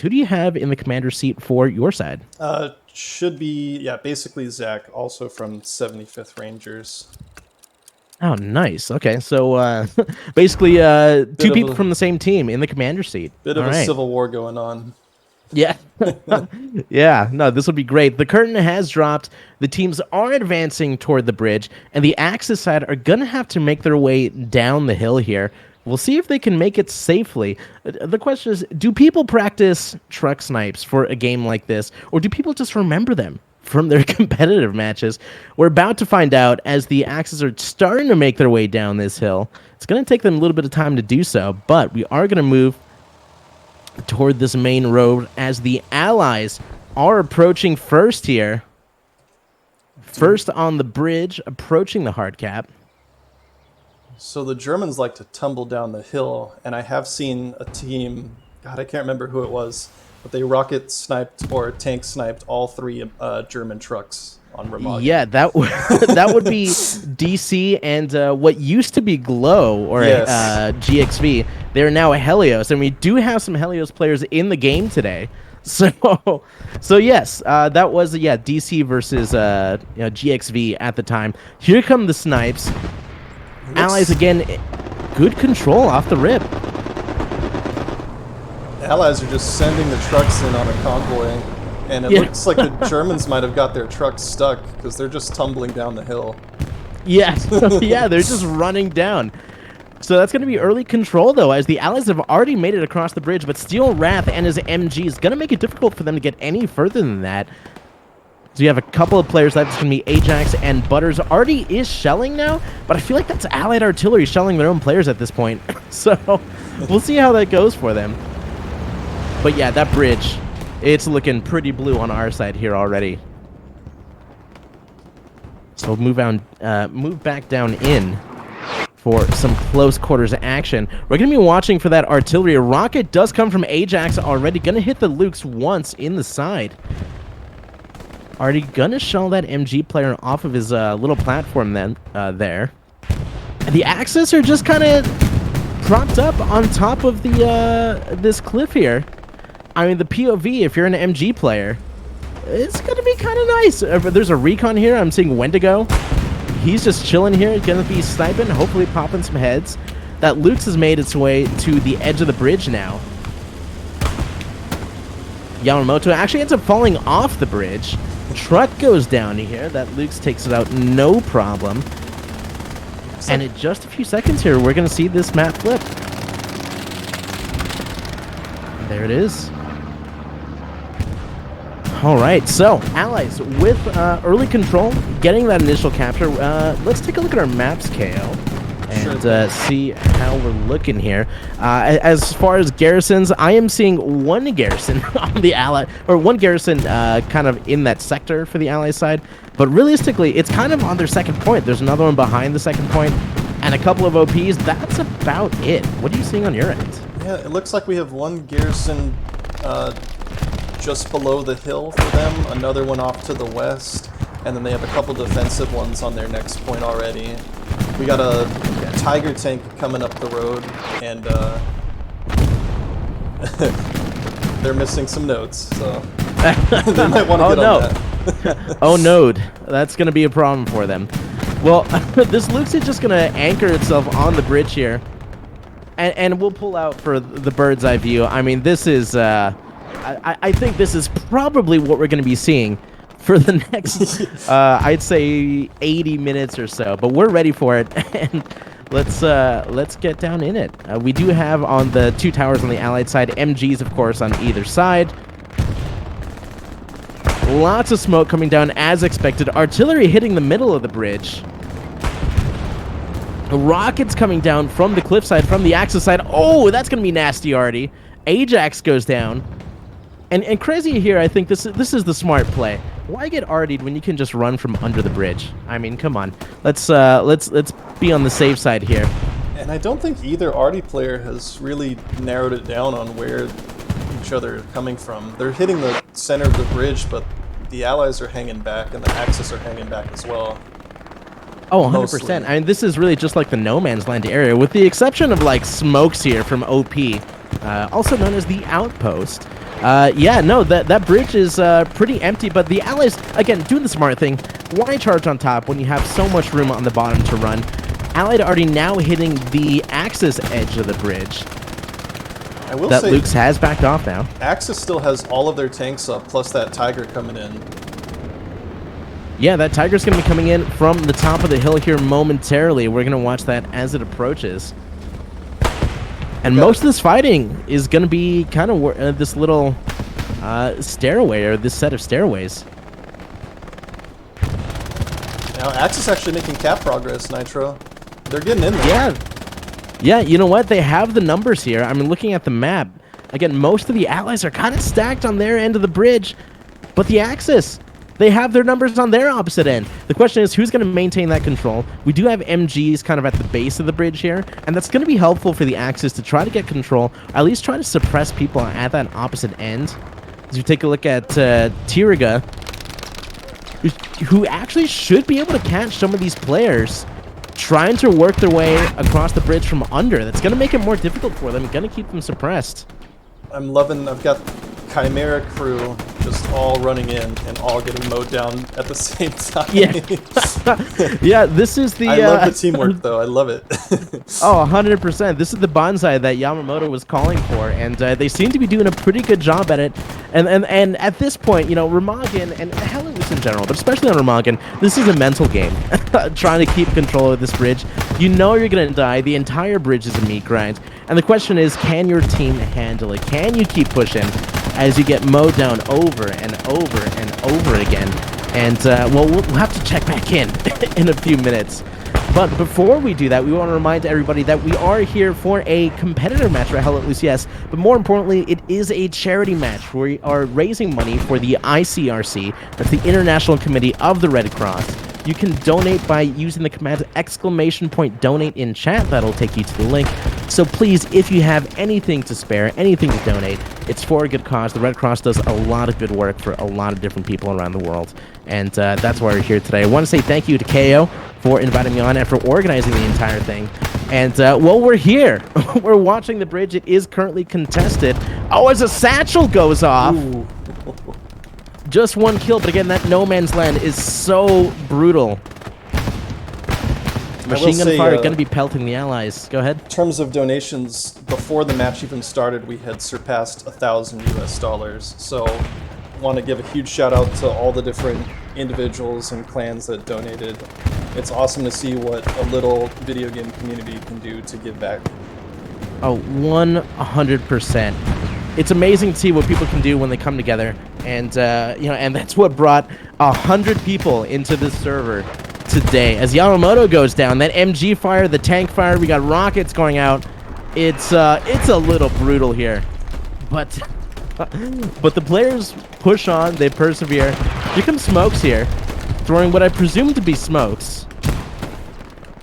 Who do you have in the commander seat for your side? Should be, yeah, basically Zach, also from 75th Rangers. Oh, nice. Okay, so basically Bit two of people a from the same team in the commander seat. bit All of a right. civil war going on. Yeah. Yeah, no, this would be great. The curtain has dropped. The teams are advancing toward the bridge, and the Axis side are going to have to make their way down the hill here. We'll see if they can make it safely. The question is, do people practice truck snipes for a game like this, or do people just remember them from their competitive matches? We're about to find out as the Axis are starting to make their way down this hill. It's going to take them a little bit of time to do so, but we are going to move toward this main road as the Allies are approaching first here. First on the bridge, approaching the hard cap. So the Germans like to tumble down the hill, and I have seen a team, God, I can't remember who it was, but they rocket sniped or tank sniped all three German trucks on Remagen. Yeah, that would be DC and what used to be Glow or Yes. GXV. They're now a Helios, and we do have some Helios players in the game today. So yes, that was DC versus GXV at the time. Here come the snipes. Allies again, good control off the rip. Allies are just sending the trucks in on a convoy, and it Yeah. looks like the Germans might have got their trucks stuck because they're just tumbling down the hill. Yes, yeah, they're just running down. So that's going to be early control, though, as the Allies have already made it across the bridge, but Steel Wrath and his MG is going to make it difficult for them to get any further than that. So you have a couple of players left. It's going to be Ajax and Butters. Already is shelling now, but I feel like that's Allied artillery shelling their own players at this point. So we'll see how that goes for them. But yeah, that bridge, it's looking pretty blue on our side here already. So we'll move back down in for some close quarters action. We're going to be watching for that artillery. A rocket does come from Ajax already. Going to hit the Lukes once in the side. Already going to shell that MG player off of his little platform there. And the Axis are just kind of propped up on top of the this cliff here. I mean, the POV, if you're an MG player, it's going to be kind of nice. There's a recon here. I'm seeing Wendigo. He's just chilling here. He's going to be sniping, hopefully popping some heads. That Lukes has made its way to the edge of the bridge now. Yamamoto actually ends up falling off the bridge. Truck goes down here. That Lukes takes it out no problem. And in just a few seconds here, we're going to see this map flip. There it is. All right, so Allies with early control, getting that initial capture. Let's take a look at our maps, KO, and see how we're looking here. As far as garrisons, I am seeing one garrison on the Ally, or one garrison kind of in that sector for the Ally side. But realistically, it's kind of on their second point. There's another one behind the second point, and a couple of OPs. That's about it. What are you seeing on your end? Yeah, it looks like we have one garrison just below the hill for them, another one off to the west, and then they have a couple defensive ones on their next point already. We got a Tiger tank coming up the road, and they're missing some nodes, so they might want to get on that. Oh, node. That's going to be a problem for them. Well, this Luke's is just going to anchor itself on the bridge here, and we'll pull out for the bird's eye view. I mean, this is... I think this is probably what we're going to be seeing for the next, I'd say, 80 minutes or so. But we're ready for it, and let's get down in it. We do have on the two towers on the Allied side, MGs, of course, on either side. Lots of smoke coming down as expected. Artillery hitting the middle of the bridge. Rockets coming down from the cliffside, from the Axis side. Oh, that's going to be nasty already. Ajax goes down. And crazy here, I think this is the smart play. Why get artied when you can just run from under the bridge? I mean, come on. Let's be on the safe side here. And I don't think either arty player has really narrowed it down on where each other are coming from. They're hitting the center of the bridge, but the Allies are hanging back, and the Axis are hanging back as well. Oh, 100%. I mean, this is really just like the no man's land area, with the exception of like smokes here from OP, also known as the Outpost. Yeah, no, that bridge is pretty empty, but the Allies, again, doing the smart thing. Why charge on top when you have so much room on the bottom to run? Allied already now hitting the Axis edge of the bridge. I will that say, Luke's has backed off now. Axis still has all of their tanks up, plus that Tiger coming in. Yeah, that Tiger's going to be coming in from the top of the hill here momentarily. We're going to watch that as it approaches. And most of this fighting is going to be kind of this little stairway, or this set of stairways. Now, Axis actually making cap progress, Nitro. They're getting in there. Yeah. Yeah, you know what? They have the numbers here. I mean, looking at the map, again, most of the Allies are kind of stacked on their end of the bridge, but the Axis, they have their numbers on their opposite end. The question is, who's going to maintain that control? We do have MGs kind of at the base of the bridge here, and that's going to be helpful for the Axis to try to get control, or at least try to suppress people at that opposite end. As you take a look at Tiriga, who actually should be able to catch some of these players trying to work their way across the bridge from under. That's going to make it more difficult for them, going to keep them suppressed. I'm loving, I've got Chimera crew just all running in and all getting mowed down at the same time. Yeah, yeah. This is the. I love the teamwork, though. I love it. Oh, 100%. This is the bonsai that Yamamoto was calling for, and they seem to be doing a pretty good job at it. And at this point, you know, Remagen and hell, it was in general, but especially on Remagen, this is a mental game. Trying to keep control of this bridge. You know you're gonna die. The entire bridge is a meat grind, and the question is, can your team handle it? Can you keep pushing as you get mowed down over and over and over again? And well, we'll have to check back in in a few minutes. But before we do that, we want to remind everybody that we are here for a competitor match for Hell at Loose, yes. But more importantly, it is a charity match. We are raising money for the ICRC. That's the International Committee of the Red Cross. You can donate by using the command !donate in chat. That'll take you to the link. So please, if you have anything to spare, anything to donate, it's for a good cause. The Red Cross does a lot of good work for a lot of different people around the world. And that's why we're here today. I want to say thank you to KO for inviting me on and for organizing the entire thing. And, well, we're here. We're watching the bridge. It is currently contested. Oh, as a satchel goes off. Ooh. Just one kill, but again, that no man's land is so brutal. Machine gun fire going to be pelting the Allies. Go ahead. In terms of donations, before the match even started, we had surpassed $1,000 US. So, want to give a huge shout out to all the different individuals and clans that donated. It's awesome to see what a little video game community can do to give back. Oh, 100%. It's amazing to see what people can do when they come together, and you know, and that's what brought 100 people into this server today. As Yamamoto goes down, that MG fire, the tank fire, we got rockets going out. It's a little brutal here, but the players push on, they persevere. Here comes Smokes here, throwing what I presume to be smokes.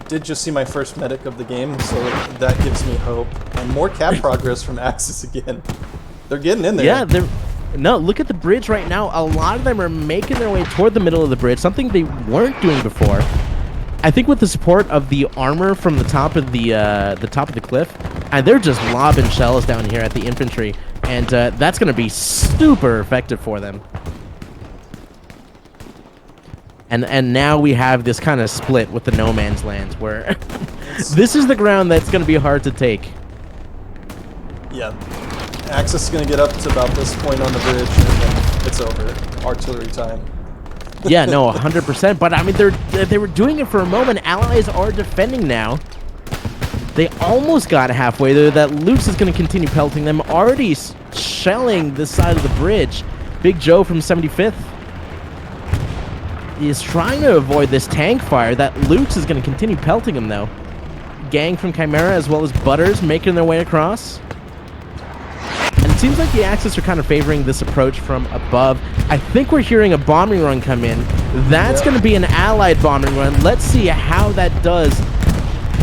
Did just see my first medic of the game, so that gives me hope. And more cap progress from Axis again. They're getting in there. Yeah, no, look at the bridge right now. A lot of them are making their way toward the middle of the bridge, something they weren't doing before. I think with the support of the armor from the top of the cliff, and they're just lobbing shells down here at the infantry, and that's going to be super effective for them. And now we have this kind of split with the no man's land, where this is the ground that's going to be hard to take. Yeah. Axis is going to get up to about this point on the bridge, and then it's over. Artillery time. Yeah, no, 100%. But I mean, they were doing it for a moment. Allies are defending now. They almost got halfway there. That Luke's is going to continue pelting them. Already shelling this side of the bridge. Big Joe from 75th is trying to avoid this tank fire. That Luke's is going to continue pelting him, though. Gang from Chimera as well as Butters making their way across. And it seems like the Axis are kind of favoring this approach from above. I think we're hearing a bombing run come in. That's going to be an allied bombing run. Let's see how that does,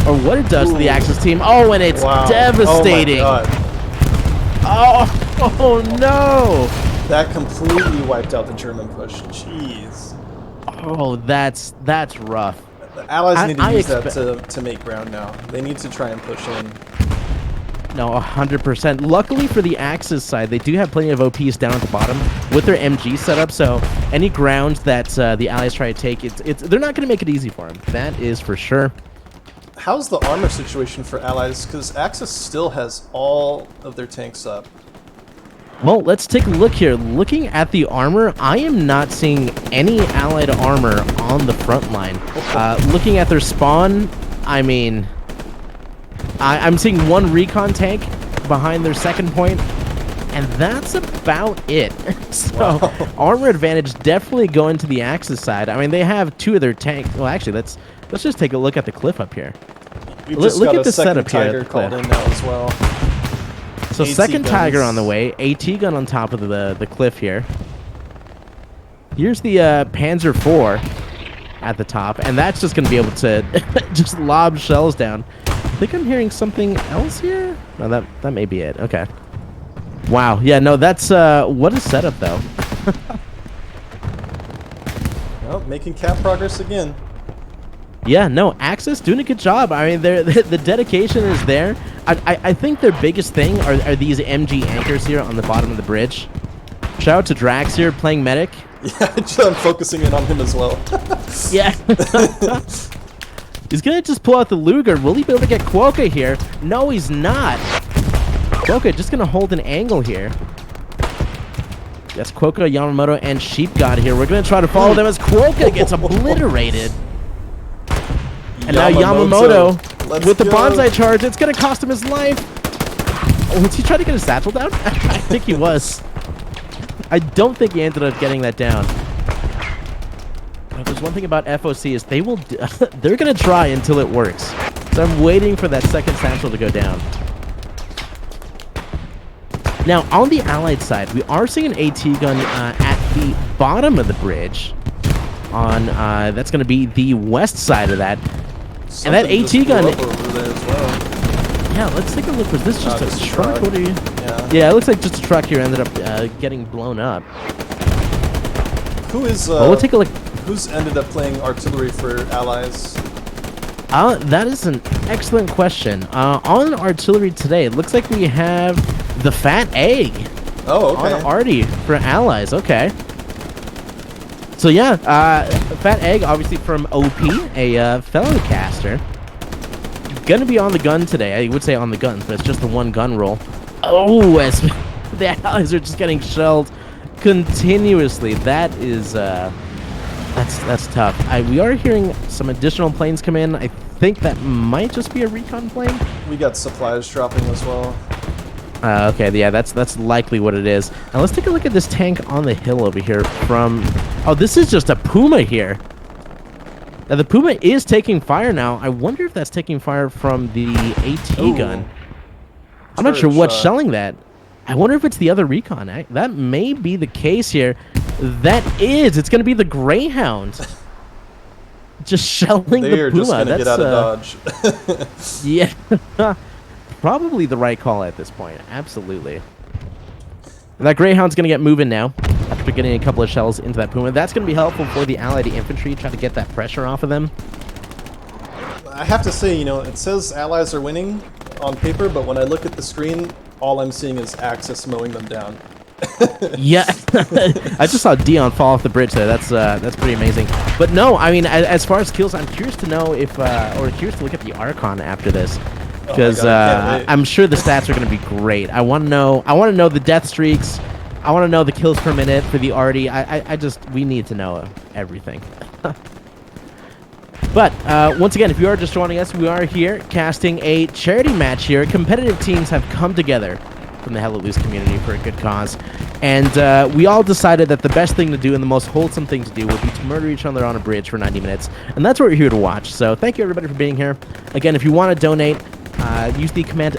or what it does to the Axis team. Oh, and it's devastating. Oh, my God. Oh, no. That completely wiped out the German push. Jeez. Oh, that's rough. The Allies need to use that to make ground now. They need to try and push in. No, 100%. Luckily for the Axis side, they do have plenty of OPs down at the bottom with their MG setup, so any ground that the Allies try to take, they're not going to make it easy for them. That is for sure. How's the armor situation for Allies? Because Axis still has all of their tanks up. Well, let's take a look here. Looking at the armor, I am not seeing any Allied armor on the front line. Looking at their spawn, I mean, I'm seeing one recon tank behind their second point, and that's about it. So, wow. Armor advantage definitely going to the Axis side. I mean, they have two of their tanks. Well, actually, let's just take a look at the cliff up here. We've just Look got at a the second setup here at Tiger the called cliff. in now as well. So AT second Tiger guns. on the way, AT gun on top of the cliff here. Here's the Panzer IV at the top, and that's just going to be able to just lob shells down. I think I'm hearing something else here. No, that may be it. Okay. Wow. Yeah. No, that's what a setup though. Well, making cap progress again. Yeah, no, Axis doing a good job. I mean, the dedication is there. I think their biggest thing are these MG anchors here on the bottom of the bridge. Shout out to Drax here playing medic. Yeah, I'm focusing in on him as well. Yeah. He's going to just pull out the Luger. Will he be able to get Quokka here? No, he's not. Quokka just going to hold an angle here. That's Quokka, Yamamoto, and Sheepgod here. We're going to try to follow them as Quokka gets obliterated. And now Yamamoto with the bonsai charge, it's going to cost him his life. Oh, was he trying to get his satchel down? I think he was. I don't think he ended up getting that down. But there's one thing about FOC is they're going to try until it works. So I'm waiting for that second satchel to go down. Now, on the Allied side, we are seeing an AT gun at the bottom of the bridge. On that's going to be the west side of that. Something and that AT gun. Over there as well. Yeah, let's take a look. Was this just a truck? What are you? Yeah. It looks like just a truck here ended up getting blown up. Who is? Well, we'll take a look. Who's ended up playing artillery for Allies? That is an excellent question. On artillery today, it looks like we have the Fat Egg. Oh, okay. On Artie for Allies. Okay. So yeah, Fat Egg, obviously from OP, a fellow caster. Gonna be on the gun today. I would say on the gun, but it's just the one gun roll. Oh, as the Allies are just getting shelled continuously. That is, that's tough. We are hearing some additional planes come in. I think that might just be a recon plane. We got supplies dropping as well. Okay, yeah, that's likely what it is. Now let's take a look at this tank on the hill over here from... Oh, this is just a Puma here. Now, the Puma is taking fire now. I wonder if that's taking fire from the AT gun. I'm not sure what's shelling that. I wonder if it's the other recon. That may be the case here. That is. It's going to be the Greyhound. Just shelling the Puma. They're just going to get out of dodge. Yeah. Probably the right call at this point. Absolutely. And that Greyhound's going to get moving now after getting a couple of shells into that Puma. That's going to be helpful for the Allied infantry, try to get that pressure off of them. I have to say, it says Allies are winning on paper, but when I look at the screen, all I'm seeing is Axis mowing them down. Yeah. I just saw Dion fall off the bridge there. That's pretty amazing. But no, I mean, as far as kills, I'm curious to know if, or curious to look at the Archon after this. Because I'm sure the stats are going to be great. I want to know the death streaks. I want to know the kills per minute for the Artie. We need to know everything. But once again, if you are just joining us, we are here casting a charity match here. Competitive teams have come together from the Hell It Loose community for a good cause. And we all decided that the best thing to do and the most wholesome thing to do would be to murder each other on a bridge for 90 minutes. And that's what we're here to watch. So thank you, everybody, for being here. Again, if you want to donate, use the command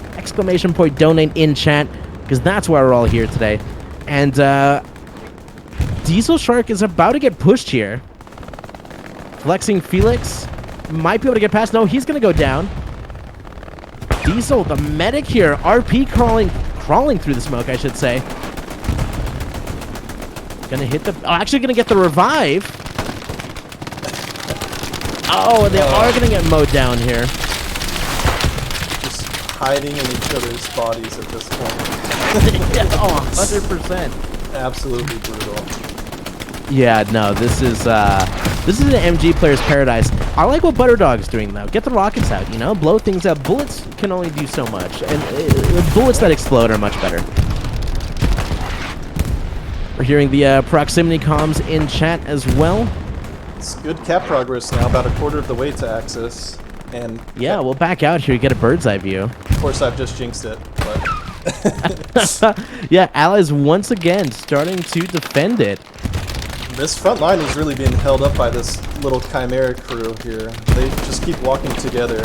!donate in chat, because that's why we're all here today. And Diesel Shark is about to get pushed here. Flexing Felix might be able to get past. No, he's going to go down. Diesel, the medic here. RP crawling through the smoke, I should say. Gonna hit the... Oh, actually gonna get the revive. Oh, and they are gonna get mowed down here. hiding in each other's bodies at this point. Oh, 100%. Absolutely brutal. Yeah, no, this is an MG player's paradise. I like what Butterdog's doing though. Get the rockets out, you know, blow things up. Bullets can only do so much, and bullets that explode are much better. We're hearing the proximity comms in chat as well. It's good cap progress now, about a quarter of the way to Axis, and yeah, we'll back out here. Get a bird's eye view. Of course, I've just jinxed it, but yeah, Allies once again starting to defend it. This front line is really being held up by this little Chimera crew here. They just keep walking together.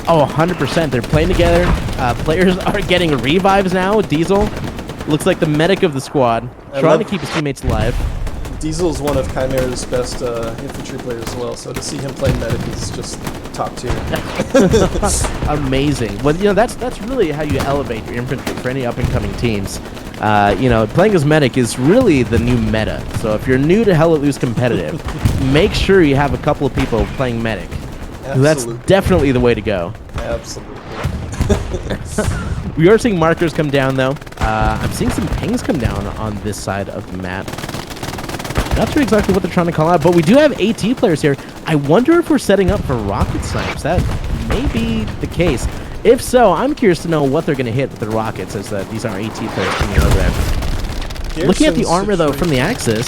Oh, 100%. They're playing together. Players are getting revives now. Diesel looks like the medic of the squad, trying to keep his teammates alive. Diesel's one of Chimera's best infantry players as well, so to see him play medic is just top tier. Amazing. Well, you know, that's really how you elevate your infantry for any up-and-coming teams. You know, playing as medic is really the new meta. So if you're new to Hell Let Loose competitive, make sure you have a couple of people playing medic. That's definitely the way to go. Absolutely. We are seeing markers come down, though. I'm seeing some pings come down on this side of the map. Not sure exactly what they're trying to call out, but we do have AT players here. I wonder if we're setting up for rocket snipes. That may be the case. If so, I'm curious to know what they're going to hit with the rockets, as these are AT players coming over there. Looking at the armor, though, from the Axis.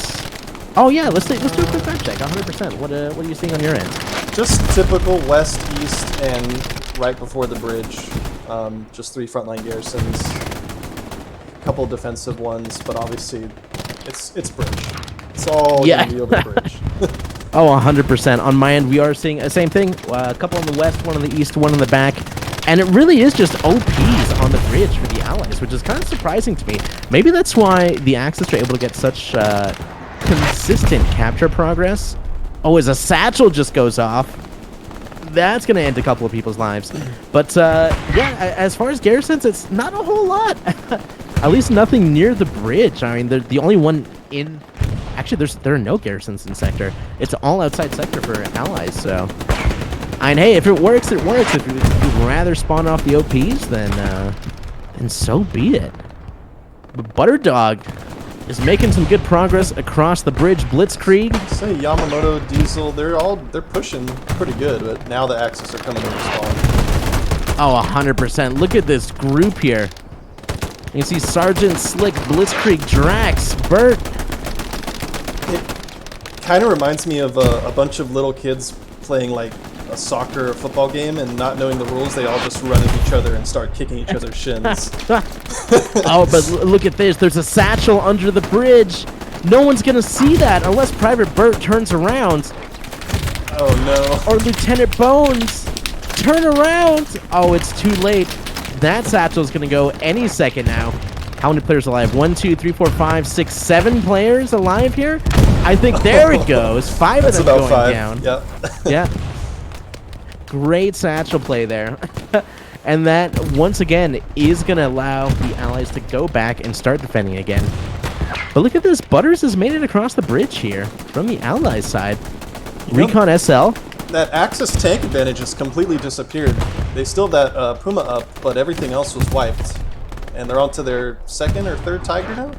Oh, yeah, let's do a quick fact check, 100%. What are you seeing on your end? Just typical west, east, and right before the bridge. Just 3 frontline garrisons. A couple defensive ones, but obviously it's bridge. It's all gonna be over the bridge. Oh, 100%. On my end, we are seeing the same thing. A couple on the west, one on the east, one on the back. And it really is just OPs on the bridge for the Allies, which is kind of surprising to me. Maybe that's why the Axis are able to get such consistent capture progress. Oh, as a satchel just goes off. That's going to end a couple of people's lives. But, yeah, as far as garrisons, it's not a whole lot. At least nothing near the bridge. I mean, the only one in... Actually, there are no garrisons in sector. It's all outside sector for Allies, so... And hey, if it works, it works. If you'd rather spawn off the OPs, then so be it. But Butterdog is making some good progress across the bridge. Blitzkrieg. I'd say Yamamoto, Diesel, they're pushing pretty good, but now the Axis are coming to spawn. Oh, 100%. Look at this group here. You can see Sergeant Slick, Blitzkrieg, Drax, Bert. It kind of reminds me of a bunch of little kids playing like a soccer or football game and not knowing the rules. They all just run at each other and start kicking each other's shins. Oh, but look at this. There's a satchel under the bridge. No one's going to see that unless Private Bert turns around. Oh, no. Or Lieutenant Bones. Turn around. Oh, it's too late. That satchel's going to go any second now. How many players alive? 1, 2, 3, 4, 5, 6, 7 players alive here? I think there it goes. 5 of them going 5. down. Yep. Yeah. Great satchel play there. And that, once again, is going to allow the Allies to go back and start defending again. But look at this. Butters has made it across the bridge here from the Allies side. Recon SL. That Axis tank advantage has completely disappeared. They still have that Puma up, but everything else was wiped. And they're on to their 2nd or 3rd Tiger now?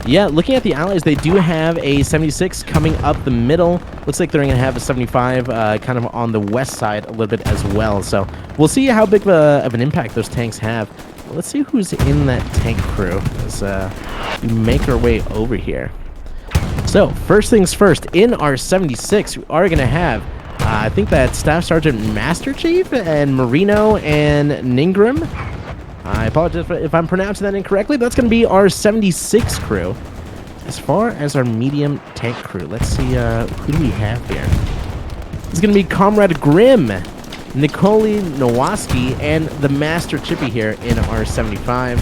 Yeah, looking at the Allies, they do have a 76 coming up the middle. Looks like they're going to have a 75 kind of on the west side a little bit as well. So we'll see how big of an impact those tanks have. Let's see who's in that tank crew as we make our way over here. So first things first, in our 76, we are going to have, I think that Staff Sergeant Master Chief and Marino and Ningram. I apologize if I'm pronouncing that incorrectly, but that's going to be our 76 crew. As far as our medium tank crew, let's see, who do we have here? It's going to be Comrade Grimm, Nikoli Nowaski, and the Master Chippy here in our 75.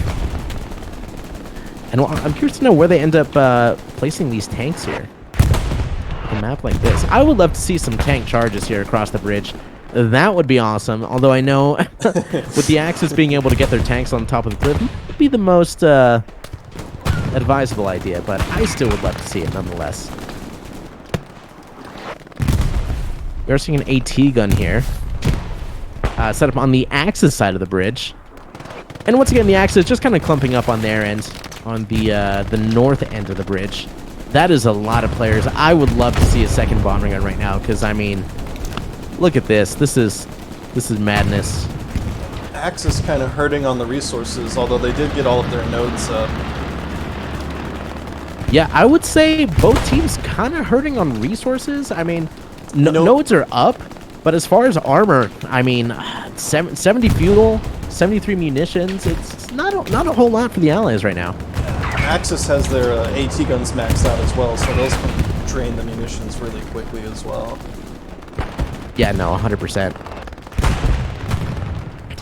And I'm curious to know where they end up placing these tanks here. A map like this. I would love to see some tank charges here across the bridge. That would be awesome, although I know with the Axis being able to get their tanks on top of the cliff would be the most advisable idea, but I still would love to see it nonetheless. We are seeing an AT gun here. set up on the Axis side of the bridge. And once again, the Axis just kind of clumping up on their end, on the north end of the bridge. That is a lot of players. I would love to see a second bombing run right now, because, I mean, look at this. This is madness. Axis kind of hurting on the resources, although they did get all of their nodes up. Yeah, I would say both teams kind of hurting on resources. I mean, nodes are up, but as far as armor, I mean, 70 fuel, 73 munitions. It's not a whole lot for the Allies right now. Axis has their AT guns maxed out as well, so those can drain the munitions really quickly as well. Yeah, no, 100%.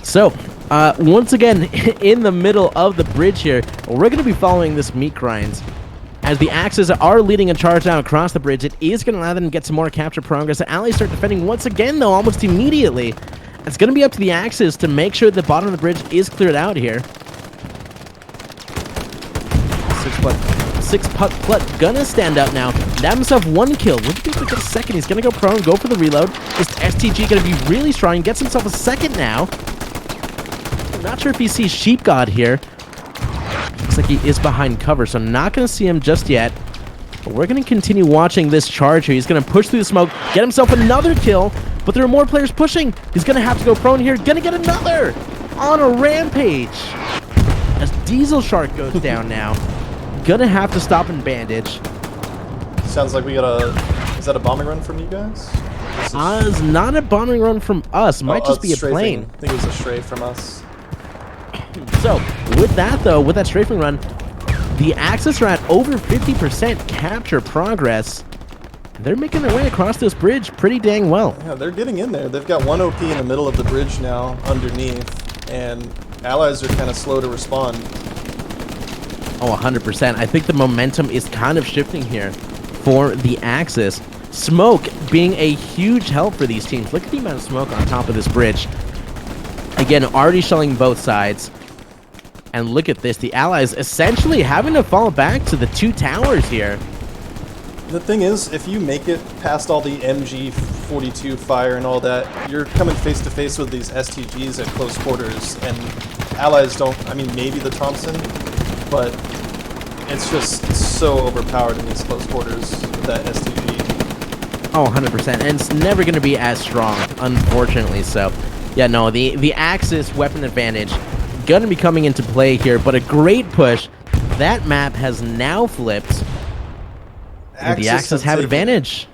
So, once again, in the middle of the bridge here, we're going to be following this meat grind. As the Axis are leading a charge now across the bridge, it is going to allow them to get some more capture progress. The Allies start defending once again, though, almost immediately. It's going to be up to the Axis to make sure the bottom of the bridge is cleared out here. Six puck Plut gonna stand up now. Nab himself one kill. Look at get a second. He's gonna go prone, go for the reload. This STG gonna be really strong. He gets himself a second now. I'm not sure if he sees Sheep God here. Looks like he is behind cover, so not gonna see him just yet. But we're gonna continue watching this charge here. He's gonna push through the smoke, get himself another kill. But there are more players pushing. He's gonna have to go prone here. Gonna get another on a rampage. As Diesel Shark goes down now. Gonna have to stop and bandage. Sounds like we got a... Is that a bombing run from you guys? It's not a bombing run from us. Might just be a plane. I think it was a stray from us. So, with that though, with that strafing run, the Axis are at over 50% capture progress. They're making their way across this bridge pretty dang well. Yeah, they're getting in there. They've got one OP in the middle of the bridge now, underneath, and Allies are kind of slow to respond. Oh, 100%. I think the momentum is kind of shifting here for the Axis. Smoke being a huge help for these teams. Look at the amount of smoke on top of this bridge. Again, already shelling both sides. And look at this. The Allies essentially having to fall back to the two towers here. The thing is, if you make it past all the MG42 fire and all that, you're coming face to face with these STGs at close quarters, and Allies don't... I mean, maybe the Thompson, but it's just so overpowered in these close quarters with that STG. Oh, 100%. And it's never going to be as strong, unfortunately. So, yeah, no, the Axis weapon advantage going to be coming into play here, but a great push. That map has now flipped. The Axis have advantage.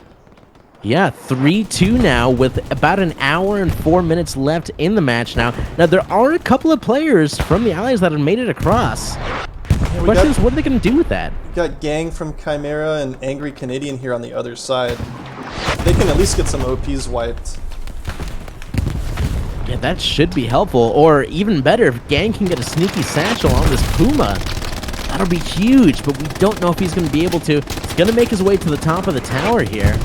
Yeah, 3-2 now with about an hour and 4 minutes left in the match now. Now, there are a couple of players from the Allies that have made it across. The question is, what are they going to do with that? We got Gang from Chimera and Angry Canadian here on the other side. They can at least get some OPs wiped. Yeah, that should be helpful. Or even better, if Gang can get a sneaky satchel on this Puma. That'll be huge, but we don't know if he's going to be able to. He's going to make his way to the top of the tower here.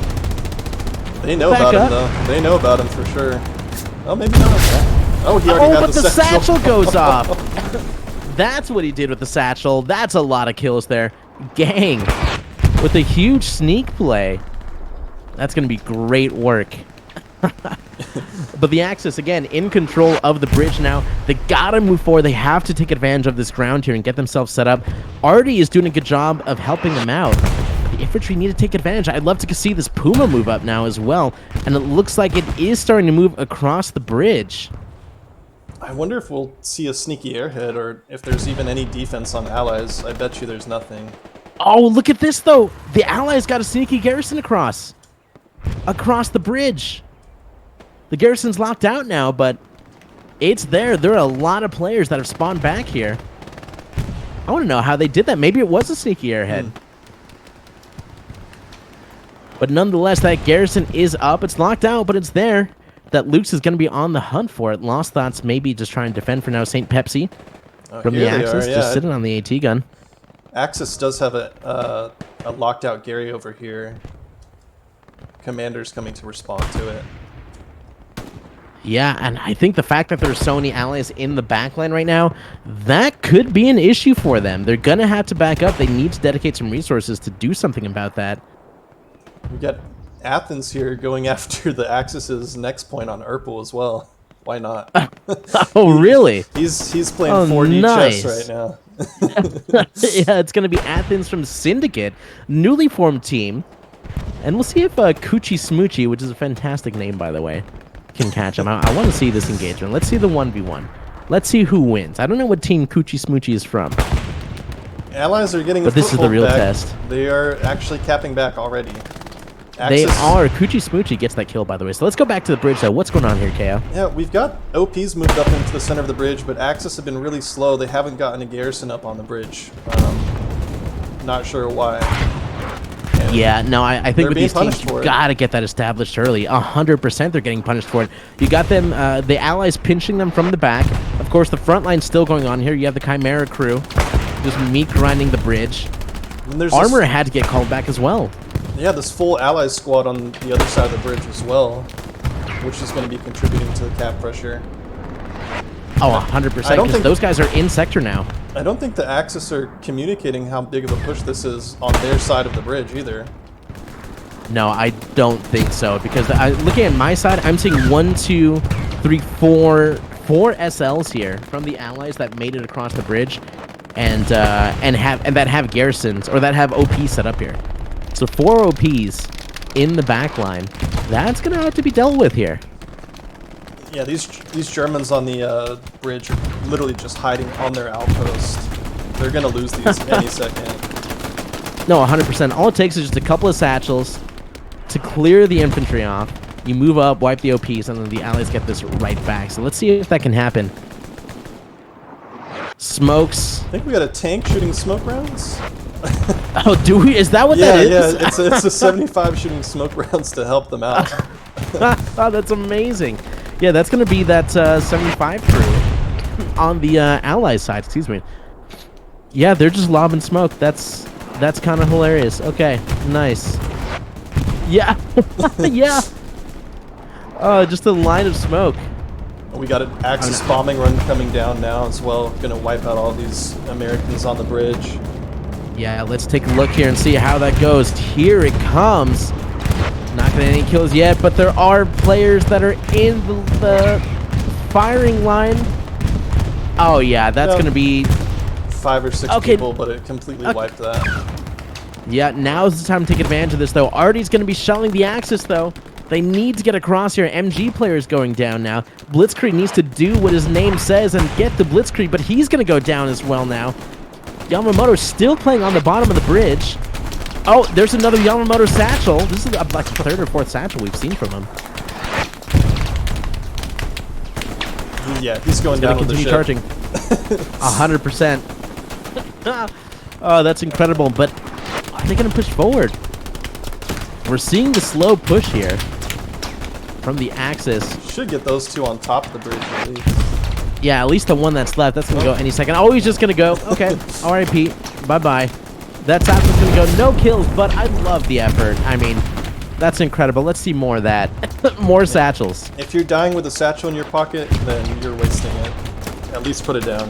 They know about him, though. They know about him for sure. Oh, maybe not. Oh, he already had but the satchel goes off. That's what he did with the satchel. That's a lot of kills there. Gang with a huge sneak play. That's going to be great work. But the Axis, again, in control of the bridge now. They got to move forward. They have to take advantage of this ground here and get themselves set up. Artie is doing a good job of helping them out. The infantry need to take advantage. I'd love to see this Puma move up now as well. And it looks like it is starting to move across the bridge. I wonder if we'll see a sneaky airhead or if there's even any defense on Allies. I bet you there's nothing. Oh, look at this, though. The Allies got a sneaky garrison across the bridge. The garrison's locked out now, but it's there. There are a lot of players that have spawned back here. I want to know how they did that. Maybe it was a sneaky airhead. But nonetheless, that garrison is up. It's locked out, but it's there. That Luke's is going to be on the hunt for it. Lost Thoughts maybe just trying to defend for now. St. Pepsi from the Axis, just sitting on the AT gun. Axis does have a locked out Gary over here. Commander's coming to respond to it. Yeah, and I think the fact that there's so many allies in the backline right now, that could be an issue for them. They're going to have to back up. They need to dedicate some resources to do something about that. We got Athens here going after the Axis's next point on Urpel as well. Why not? Oh, really? He's playing Oh, 4D nice. chess right now. Yeah, it's going to be Athens from Syndicate, newly formed team. And we'll see if Coochie Smoochie, which is a fantastic name, by the way, can catch him. I want to see this engagement. Let's see the 1v1. Let's see who wins. I don't know what team Coochie Smoochie is from. Allies are getting But this is the real back. test. They are actually capping back already. They are. Coochie Smoochie gets that kill, by the way. So let's go back to the bridge, though. What's going on here, KO? Yeah, we've got OPs moved up into the center of the bridge, but Axis have been really slow. They haven't gotten a garrison up on the bridge. Not sure why. And yeah, no, I think with these teams, you for it. gotta get that established early. 100% they're getting punished for it. You got them, the allies pinching them from the back. Of course, the front line's still going on here. You have the Chimera crew just meat grinding the bridge. Armor had to get called back as well. Yeah, this full allies squad on the other side of the bridge as well, which is going to be contributing to the cap pressure. Oh, 100%, because those guys are in sector now. I don't think the Axis are communicating how big of a push this is on their side of the bridge either. No, I don't think so, because looking at my side, I'm seeing 1, 2, 3, 4 SLs here from the allies that made it across the bridge, and that have garrisons or that have OP set up here. So 4 OPs in the back line. That's gonna have to be dealt with here. Yeah, these Germans on the bridge are literally just hiding on their outpost. They're gonna lose these any second. No, 100%. All it takes is just a couple of satchels to clear the infantry off. You move up, wipe the OPs, and then the allies get this right back. So let's see if that can happen. Smokes. I think we got a tank shooting smoke rounds. Oh, do we? Is that what that is? Yeah, it's a 75 shooting smoke rounds to help them out. Oh, that's amazing. Yeah, that's going to be that 75 crew on the Allies side, excuse me. Yeah, they're just lobbing smoke. That's kind of hilarious. Okay, nice. Yeah. Yeah. Oh, just a line of smoke. We got an Axis bombing run coming down now as well. Gonna wipe out all these Americans on the bridge. Yeah, let's take a look here and see how that goes. Here it comes. Not getting any kills yet, but there are players that are in the firing line. Oh yeah, that's gonna be 5 or 6 people, but it completely wiped that. Yeah, now's the time to take advantage of this, though. Artie's gonna be shelling the Axis, though. They need to get across here. MG player's going down now. Blitzkrieg needs to do what his name says and get the Blitzkrieg, but he's gonna go down as well now. Yamamoto still playing on the bottom of the bridge. Oh, there's another Yamamoto satchel. This is like the 3rd or 4th satchel we've seen from him. Yeah, he's going down with the ship. Continue charging. 100%. Oh, that's incredible. But are they going to push forward? We're seeing the slow push here from the Axis. Should get those 2 on top of the bridge at least. Yeah, at least the one that's left. That's going to go any second. Oh, he's just going to go. Okay. R.I.P. Bye-bye. That satchel's going to go. No kills, but I love the effort. I mean, that's incredible. Let's see more of that. More satchels. If you're dying with a satchel in your pocket, then you're wasting it. At least put it down.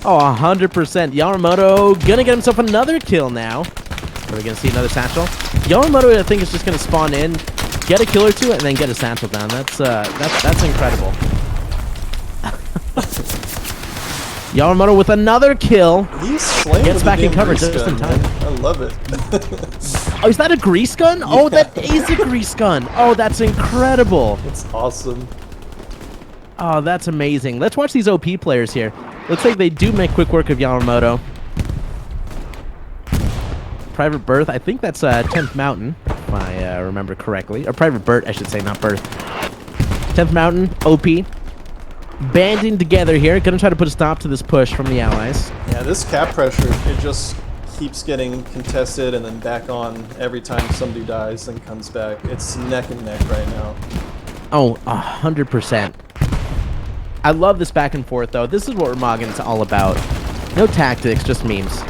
Oh, 100%. Yamamoto going to get himself another kill now. Are we going to see another satchel? Yamamoto, I think, is just going to spawn in, get a kill or 2, and then get a satchel down. That's incredible. Yamamoto with another kill. He's slaying. Gets back in cover just in time. Man. I love it. Oh, is that a grease gun? Yeah. Oh, that is a grease gun. Oh, that's incredible. It's awesome. Oh, that's amazing. Let's watch these OP players here. Looks like they do make quick work of Yamamoto. Private Berth, I think that's 10th Mountain, if I remember correctly. Or Private Bert, I should say, not Berth. 10th Mountain, OP. Banding together here, gonna try to put a stop to this push from the Allies. Yeah, this cap pressure, it just keeps getting contested and then back on every time somebody dies and comes back. It's neck and neck right now. Oh, 100%. I love this back and forth, though. This is what Remagen's all about. No tactics, just memes.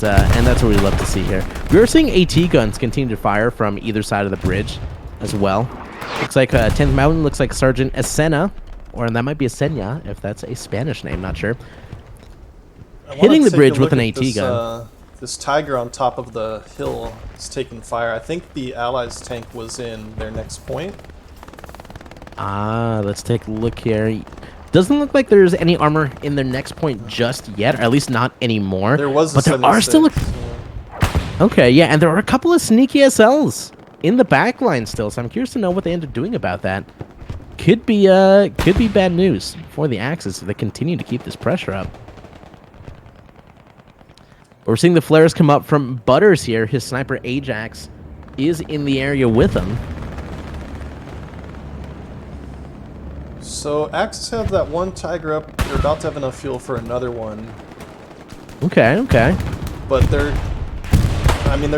And that's what we love to see here. We are seeing AT guns continue to fire from either side of the bridge as well. Looks like 10th Mountain, looks like Sergeant Esena. Or that might be Esenia, if that's a Spanish name, not sure. Hitting the bridge with an AT gun. This Tiger on top of the hill is taking fire. I think the Allies' tank was in their next point. Let's take a look here. Doesn't look like there's any armor in their next point just yet, or at least not anymore. There was a but there are 76. still Okay, yeah, and there are a couple of sneaky SLs in the back line still, so I'm curious to know what they end up doing about that. Could be bad news for the Axis if they continue to keep this pressure up. We're seeing the flares come up from Butters here. His sniper Ajax is in the area with him. So Axis have that one Tiger up. They're about to have enough fuel for another one. Okay. But they're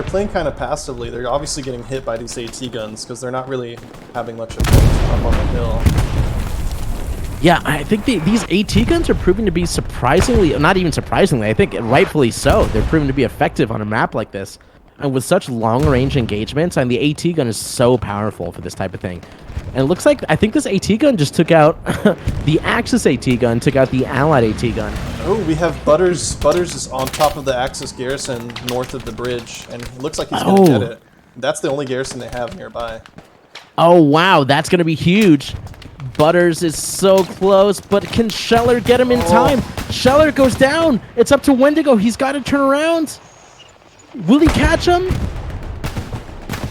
playing kind of passively. They're obviously getting hit by these AT guns because they're not really having much effect up on the hill. Yeah, I think these AT guns are proving to be surprisingly, not even surprisingly, I think rightfully so. They're proving to be effective on a map like this. And with such long-range engagements, and the AT gun is so powerful for this type of thing. And it looks like, I think this AT gun just took out, the Axis AT gun took out the Allied AT gun. Oh, we have Butters. Butters is on top of the Axis garrison north of the bridge, and it looks like he's going to get it. That's the only garrison they have nearby. Oh, wow, that's going to be huge. Butters is so close, but can Scheller get him in time? Scheller goes down. It's up to Wendigo. He's got to turn around. Will he catch him?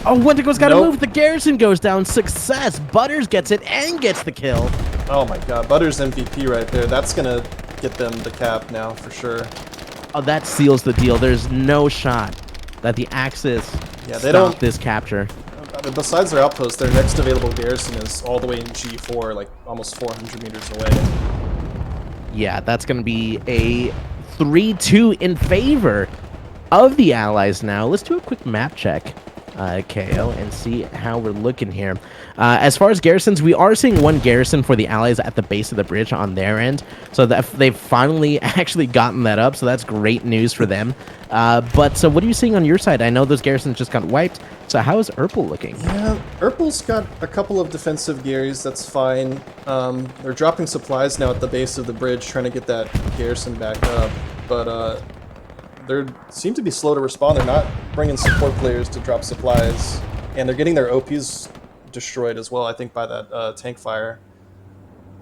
Oh, Wendigo's got to move. The garrison goes down. Success. Butters gets it and gets the kill. Oh my god, Butters MVP right there. That's going to get them the cap now for sure. Oh, that seals the deal. There's no shot that the Axis stop this capture. Besides their outpost, their next available garrison is all the way in G4, like almost 400 meters away. Yeah, that's going to be a 3-2 in favor of the Allies now. Let's do a quick map check, KO, and see how we're looking here. As far as garrisons, we are seeing one garrison for the Allies at the base of the bridge on their end. So that they've finally actually gotten that up, so that's great news for them. But so what are you seeing on your side? I know those garrisons just got wiped. So how is Urpel looking? Yeah, Urpel's got a couple of defensive Garys, that's fine. They're dropping supplies now at the base of the bridge, trying to get that garrison back up. But they seem to be slow to respond. They're not bringing support players to drop supplies. And they're getting their OPs destroyed as well, I think, by that tank fire.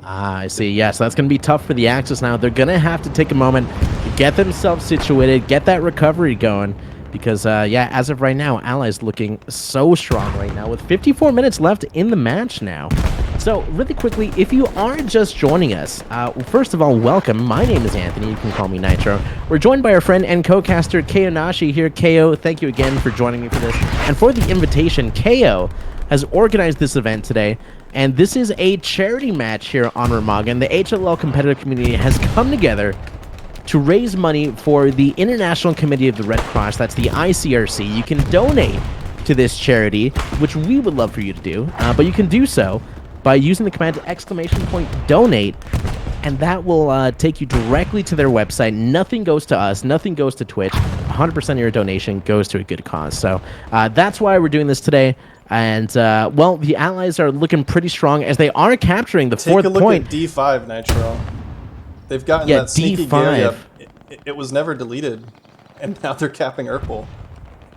I see. Yeah, so that's going to be tough for the Axis now. They're going to have to take a moment to get themselves situated, get that recovery going. Because, yeah, as of right now, Allies looking so strong right now with 54 minutes left in the match now. So, really quickly, if you are just joining us, first of all, welcome. My name is Anthony. You can call me Nitro. We're joined by our friend and co-caster, KO Nashi here. KO, thank you again for joining me for this. And for the invitation, KO has organized this event today. And this is a charity match here on Remagen. The HLL competitive community has come together to raise money for the International Committee of the Red Cross. That's the ICRC. You can donate to this charity, which we would love for you to do, but you can do so by using the command !donate, and that will take you directly to their website. Nothing goes to us, nothing goes to Twitch. 100% of your donation goes to a good cause. So that's why we're doing this today. And, well, the Allies are looking pretty strong as they are capturing the fourth point. Take a look at D5, Nitro. They've gotten that sneaky Gary up. It was never deleted, and now they're capping Urpel.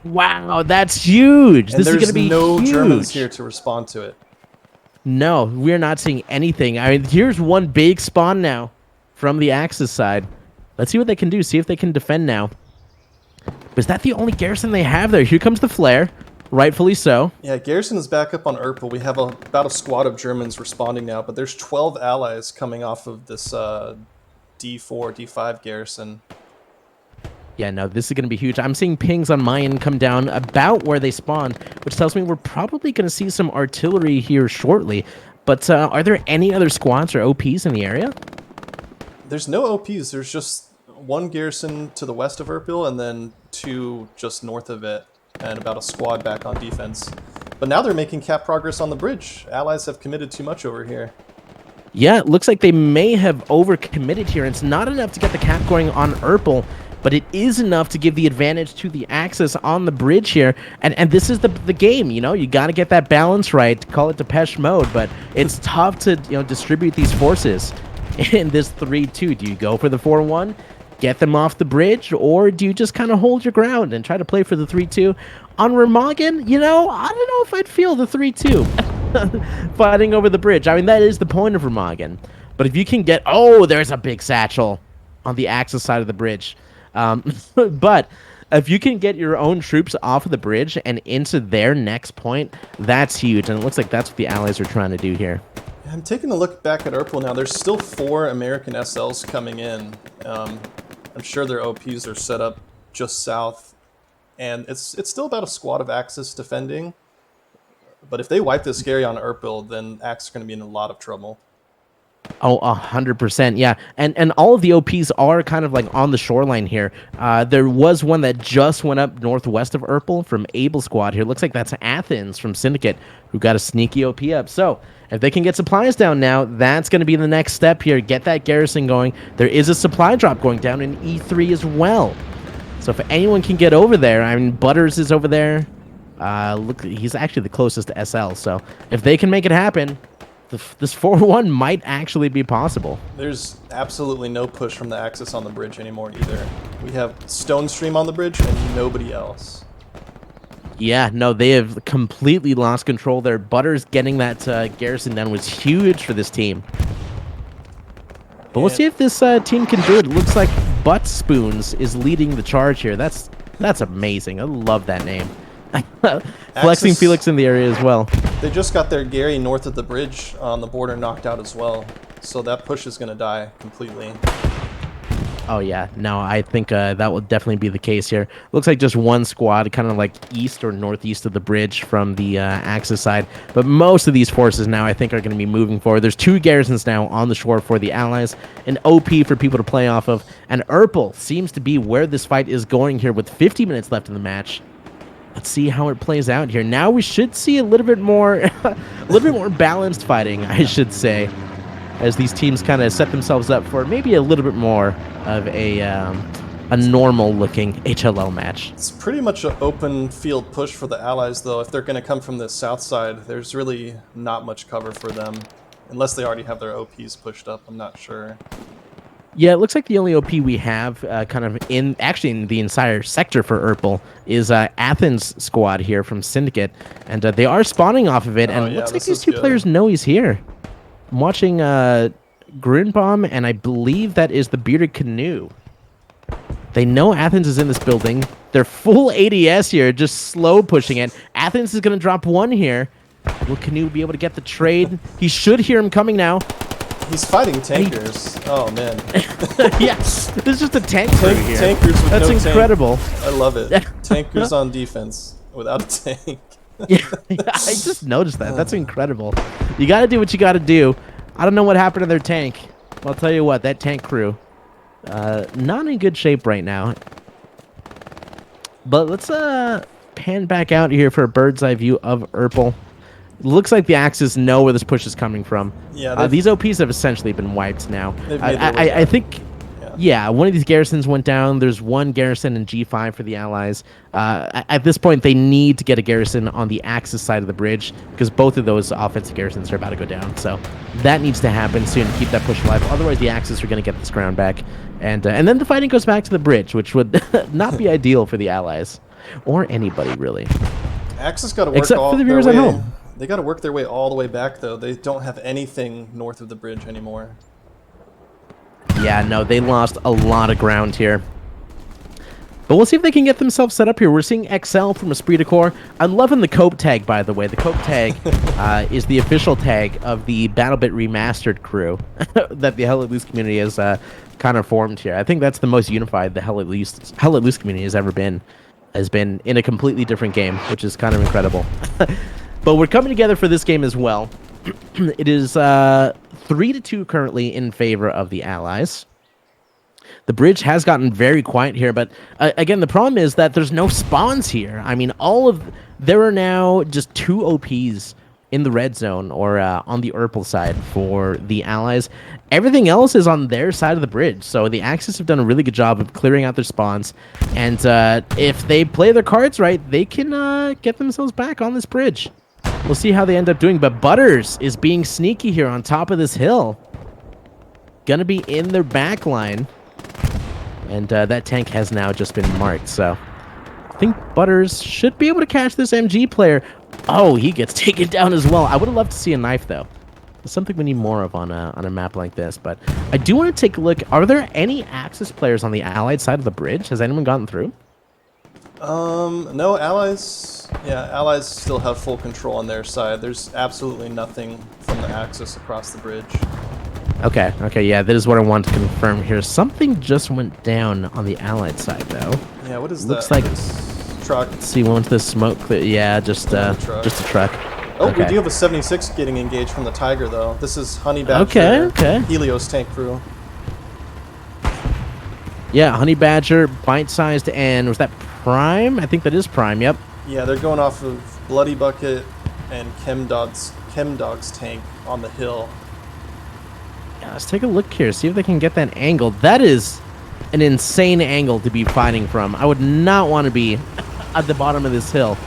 Wow, that's huge. This is going to be no huge. Germans here to respond to it. No, we're not seeing anything. I mean, here's one big spawn now from the Axis side. Let's see what they can do. See if they can defend now. Is that the only garrison they have there? Here comes the flare. Rightfully so. Yeah, garrison is back up on Urpel. We have about a squad of Germans responding now, but there's 12 allies coming off of this D4, D5 garrison. Yeah, no, this is going to be huge. I'm seeing pings on my end come down about where they spawned, which tells me we're probably going to see some artillery here shortly. But are there any other squads or OPs in the area? There's no OPs. There's just one garrison to the west of Urpel and then two just north of it, and about a squad back on defense. But now they're making cap progress on the bridge. Allies have committed too much over here. Yeah, it looks like they may have overcommitted here. It's not enough to get the cap going on Urpel, but it is enough to give the advantage to the Axis on the bridge here. And this is the game, you know? You got to get that balance right. Call it Depeche Mode, but it's tough to, you know, distribute these forces in this 3-2. Do you go for the 4-1? Get them off the bridge, or do you just kind of hold your ground and try to play for the 3-2? On Remagen, you know, I don't know if I'd feel the 3-2. fighting over the bridge. I mean, that is the point of Remagen. But if you can get... Oh, there's a big satchel on the Axis side of the bridge. But if you can get your own troops off of the bridge and into their next point, that's huge. And it looks like that's what the Allies are trying to do here. I'm taking a look back at Urpil now. There's still 4 American SLs coming in. I'm sure their OPs are set up just south. And it's still about a squad of Axis defending. But if they wipe this area on Urpil, then Axis are going to be in a lot of trouble. Oh, 100%, yeah. And all of the OPs are kind of like on the shoreline here. There was one that just went up northwest of Urpil from Able Squad here. Looks like that's Athens from Syndicate, who got a sneaky OP up. So if they can get supplies down now, that's going to be the next step here. Get that garrison going. There is a supply drop going down in E3 as well. So if anyone can get over there, I mean, Butters is over there. Look, he's actually the closest to SL. So if they can make it happen, this 4-1 might actually be possible. There's absolutely no push from the Axis on the bridge anymore either. We have Stone Stream on the bridge and nobody else. Yeah, no, they have completely lost control there. Butters getting that garrison down was huge for this team. But we'll see if this team can do it. It looks like Butt Spoons is leading the charge here. That's amazing. I love that name. Flexing Felix in the area as well. They just got their Gary north of the bridge on the border knocked out as well. So that push is going to die completely. Oh, yeah. No, I think that will definitely be the case here. Looks like just one squad kind of like east or northeast of the bridge from the Axis side. But most of these forces now, I think, are going to be moving forward. There's 2 garrisons now on the shore for the Allies. An OP for people to play off of. And Urpil seems to be where this fight is going here with 50 minutes left in the match. Let's see how it plays out here. Now we should see a little bit more, balanced fighting, I should say, as these teams kind of set themselves up for maybe a little bit more of a normal-looking HLL match. It's pretty much an open field push for the Allies, though. If they're going to come from the south side, there's really not much cover for them, unless they already have their OPs pushed up. I'm not sure. Yeah, it looks like the only OP we have kind of in the entire sector for Urpil is Athens squad here from Syndicate. And they are spawning off of it. And it looks like these 2 players know he's here. I'm watching Grunbaum, and I believe that is the Bearded Canoe. They know Athens is in this building. They're full ADS here, just slow pushing it. Athens is going to drop 1 here. Will Canoe be able to get the trade? He should hear him coming now. He's fighting tankers. Oh, man. Yes, there's just a tank here. Tankers with That's no incredible. Tank. I love it. Tankers on defense without a tank. Yeah, I just noticed that. That's incredible. You got to do what you got to do. I don't know what happened to their tank. I'll tell you what, that tank crew, not in good shape right now. But let's pan back out here for a bird's eye view of Urpil. Looks like the Axis know where this push is coming from. Yeah, these OPs have essentially been wiped now. I think, yeah, one of these garrisons went down. There's 1 garrison in G5 for the Allies. At this point, they need to get a garrison on the Axis side of the bridge because both of those offensive garrisons are about to go down. So that needs to happen soon to keep that push alive. Otherwise, the Axis are going to get this ground back. And then the fighting goes back to the bridge, which would not be ideal for the Allies or anybody, really. Axis got to work except for the viewers at home. They got to work their way all the way back, though. They don't have anything north of the bridge anymore. Yeah, no, they lost a lot of ground here. But we'll see if they can get themselves set up here. We're seeing XL from Esprit de Corps. I'm loving the Cope tag, by the way. The Cope tag is the official tag of the BattleBit Remastered crew that the Hell Let Loose community has kind of formed here. I think that's the most unified the Hell Let Loose community has ever been. Has been in a completely different game, which is kind of incredible. But we're coming together for this game as well. It is 3-2 currently in favor of the Allies. The bridge has gotten very quiet here, but again, the problem is that there's no spawns here. I mean, there are now just 2 OPs in the red zone or on the Urpil side for the Allies. Everything else is on their side of the bridge, so the Axis have done a really good job of clearing out their spawns, and if they play their cards right, they can get themselves back on this bridge. We'll see how they end up doing, but Butters is being sneaky here on top of this hill. Gonna be in their back line. And that tank has now just been marked, so I think Butters should be able to catch this MG player. Oh, he gets taken down as well. I would have loved to see a knife, though. It's something we need more of on a map like this. But I do want to take a look. Are there any Axis players on the Allied side of the bridge? Has anyone gotten through? No, Allies... Yeah, Allies still have full control on their side. There's absolutely nothing from the Axis across the bridge. Okay, yeah, that is what I want to confirm here. Something just went down on the Allied side, though. Yeah, what is Looks that? like... This truck. Let's see, once the smoke clear... Yeah, just a truck. Oh, Okay. we do have a 76 getting engaged from the Tiger, though. This is Honey Badger, Okay. Helios tank crew. Yeah, Honey Badger, bite-sized, and was that Prime? I think that is Prime, yep. Yeah, they're going off of Bloody Bucket and Chemdog's tank on the hill. Yeah, let's take a look here, see if they can get that angle. That is an insane angle to be fighting from. I would not want to be at the bottom of this hill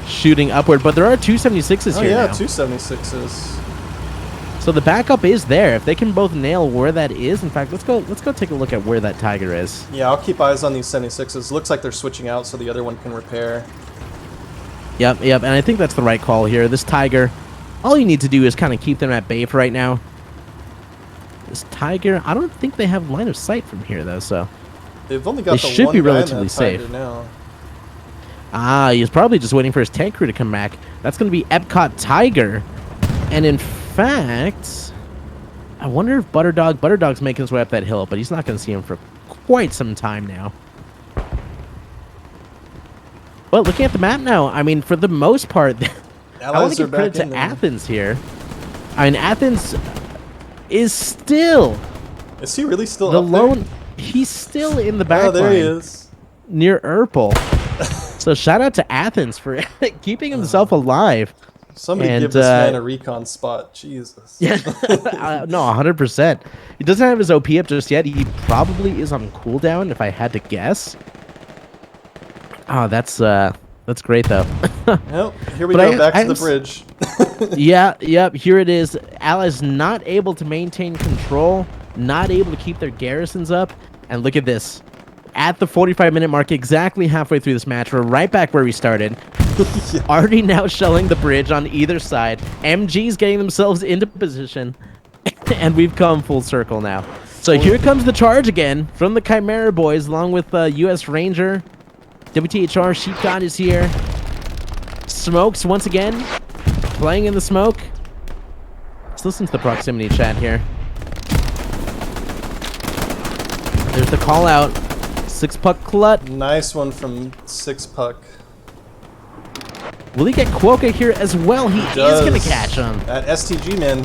shooting upward, but there are 276s Oh here yeah, now. 276s. So the backup is there. If they can both nail where that is, in fact, let's go take a look at where that Tiger is. Yeah, I'll keep eyes on these 76s. Looks like they're switching out so the other one can repair. Yep, and I think that's the right call here. This Tiger, all you need to do is kind of keep them at bay for right now. This Tiger, I don't think they have line of sight from here, though, so... They've only got They the should one be guy in relatively that Tiger safe. now. Ah, he's probably just waiting for his tank crew to come back. That's going to be Epcot Tiger. And in fact, I wonder if Butterdog's making his way up that hill, but he's not going to see him for quite some time now. Well, looking at the map now, I mean, for the most part, I want to give credit to Athens here. I mean, Athens is still... Is he really still the up lone... there? He's still in the back Oh, there line. he is. Near Urpel. So shout out to Athens for keeping himself alive. Somebody give this man a recon spot. Jesus. Yeah, no, 100%. He doesn't have his OP up just yet. He probably is on cooldown, if I had to guess. Oh, that's great though. Yep, here we go, back to the bridge. Yep, here it is. Allies not able to maintain control, not able to keep their garrisons up, and look at this. At the 45-minute mark, exactly halfway through this match, we're right back where we started. Yeah. Already now shelling the bridge on either side. MG's getting themselves into position, and we've come full circle now. So here comes the charge again from the Chimera boys, along with U.S. Ranger. WTHR Sheep God is here. Smokes once again, playing in the smoke. Let's listen to the proximity chat here. There's the call out. 6-puck Clut. Nice one from 6-puck. Will he get Quokka here as well? He is going to catch him. That STG man.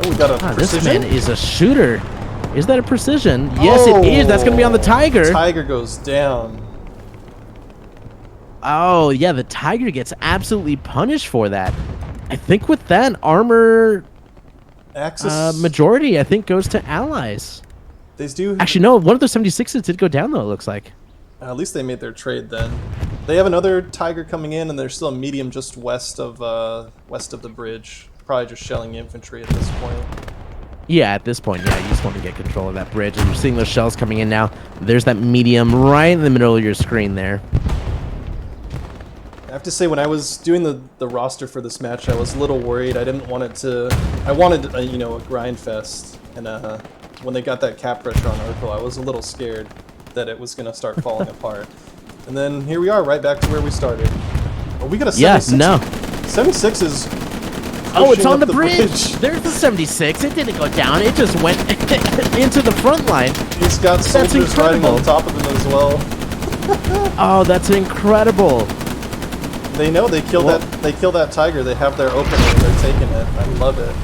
Oh, we got a precision. This man is a shooter. Is that a precision? Yes, it is. That's going to be on the Tiger. Tiger goes down. Oh, yeah, the Tiger gets absolutely punished for that. I think with that, armor majority, I think, goes to allies. They do. Actually, no, one of the 76s did go down, though, it looks like. At least they made their trade then. They have another Tiger coming in, and there's still a medium just west of the bridge. Probably just shelling infantry at this point. Yeah, at this point, yeah, you just want to get control of that bridge. And you're seeing those shells coming in now. There's that medium right in the middle of your screen there. I have to say, when I was doing the roster for this match, I was a little worried. I didn't want it to... I wanted, a grind fest. And when they got that cap pressure on Urkel, I was a little scared that it was going to start falling apart. And then here we are, right back to where we started. Oh, we got a 76. Yeah, no. 76 is... Oh, it's on the bridge. There's the 76. It didn't go down. It just went into the front line. He's got soldiers riding on top of him as well. Oh, that's incredible. They know they kill that Tiger. They have their opening and they're taking it. I love it.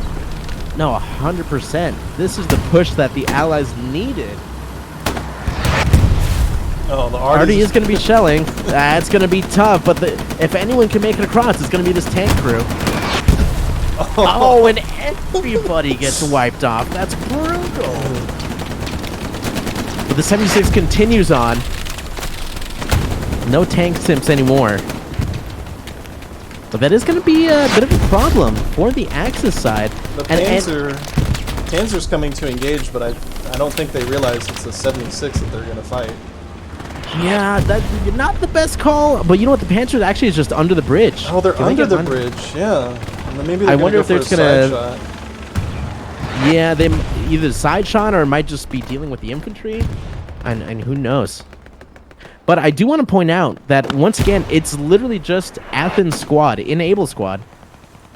No, 100%. This is the push that the allies needed. Oh, the Artie is going to be shelling. That's going to be tough, but if anyone can make it across, it's going to be this tank crew. Oh, and everybody gets wiped off. That's brutal. But the 76 continues on. No tank simps anymore. But that is going to be a bit of a problem for the Axis side. The Panzer's coming to engage, but I don't think they realize it's a 76 that they're going to fight. Yeah, that's not the best call, but you know what? The Panthers actually is just under the bridge. Oh, they're Can they under get the bridge, yeah. And then maybe they're I gonna wonder go if they're for a just gonna- side shot. Yeah, they either side shot or might just be dealing with the infantry, and who knows. But I do want to point out that once again, it's literally just Athens squad, Enable squad,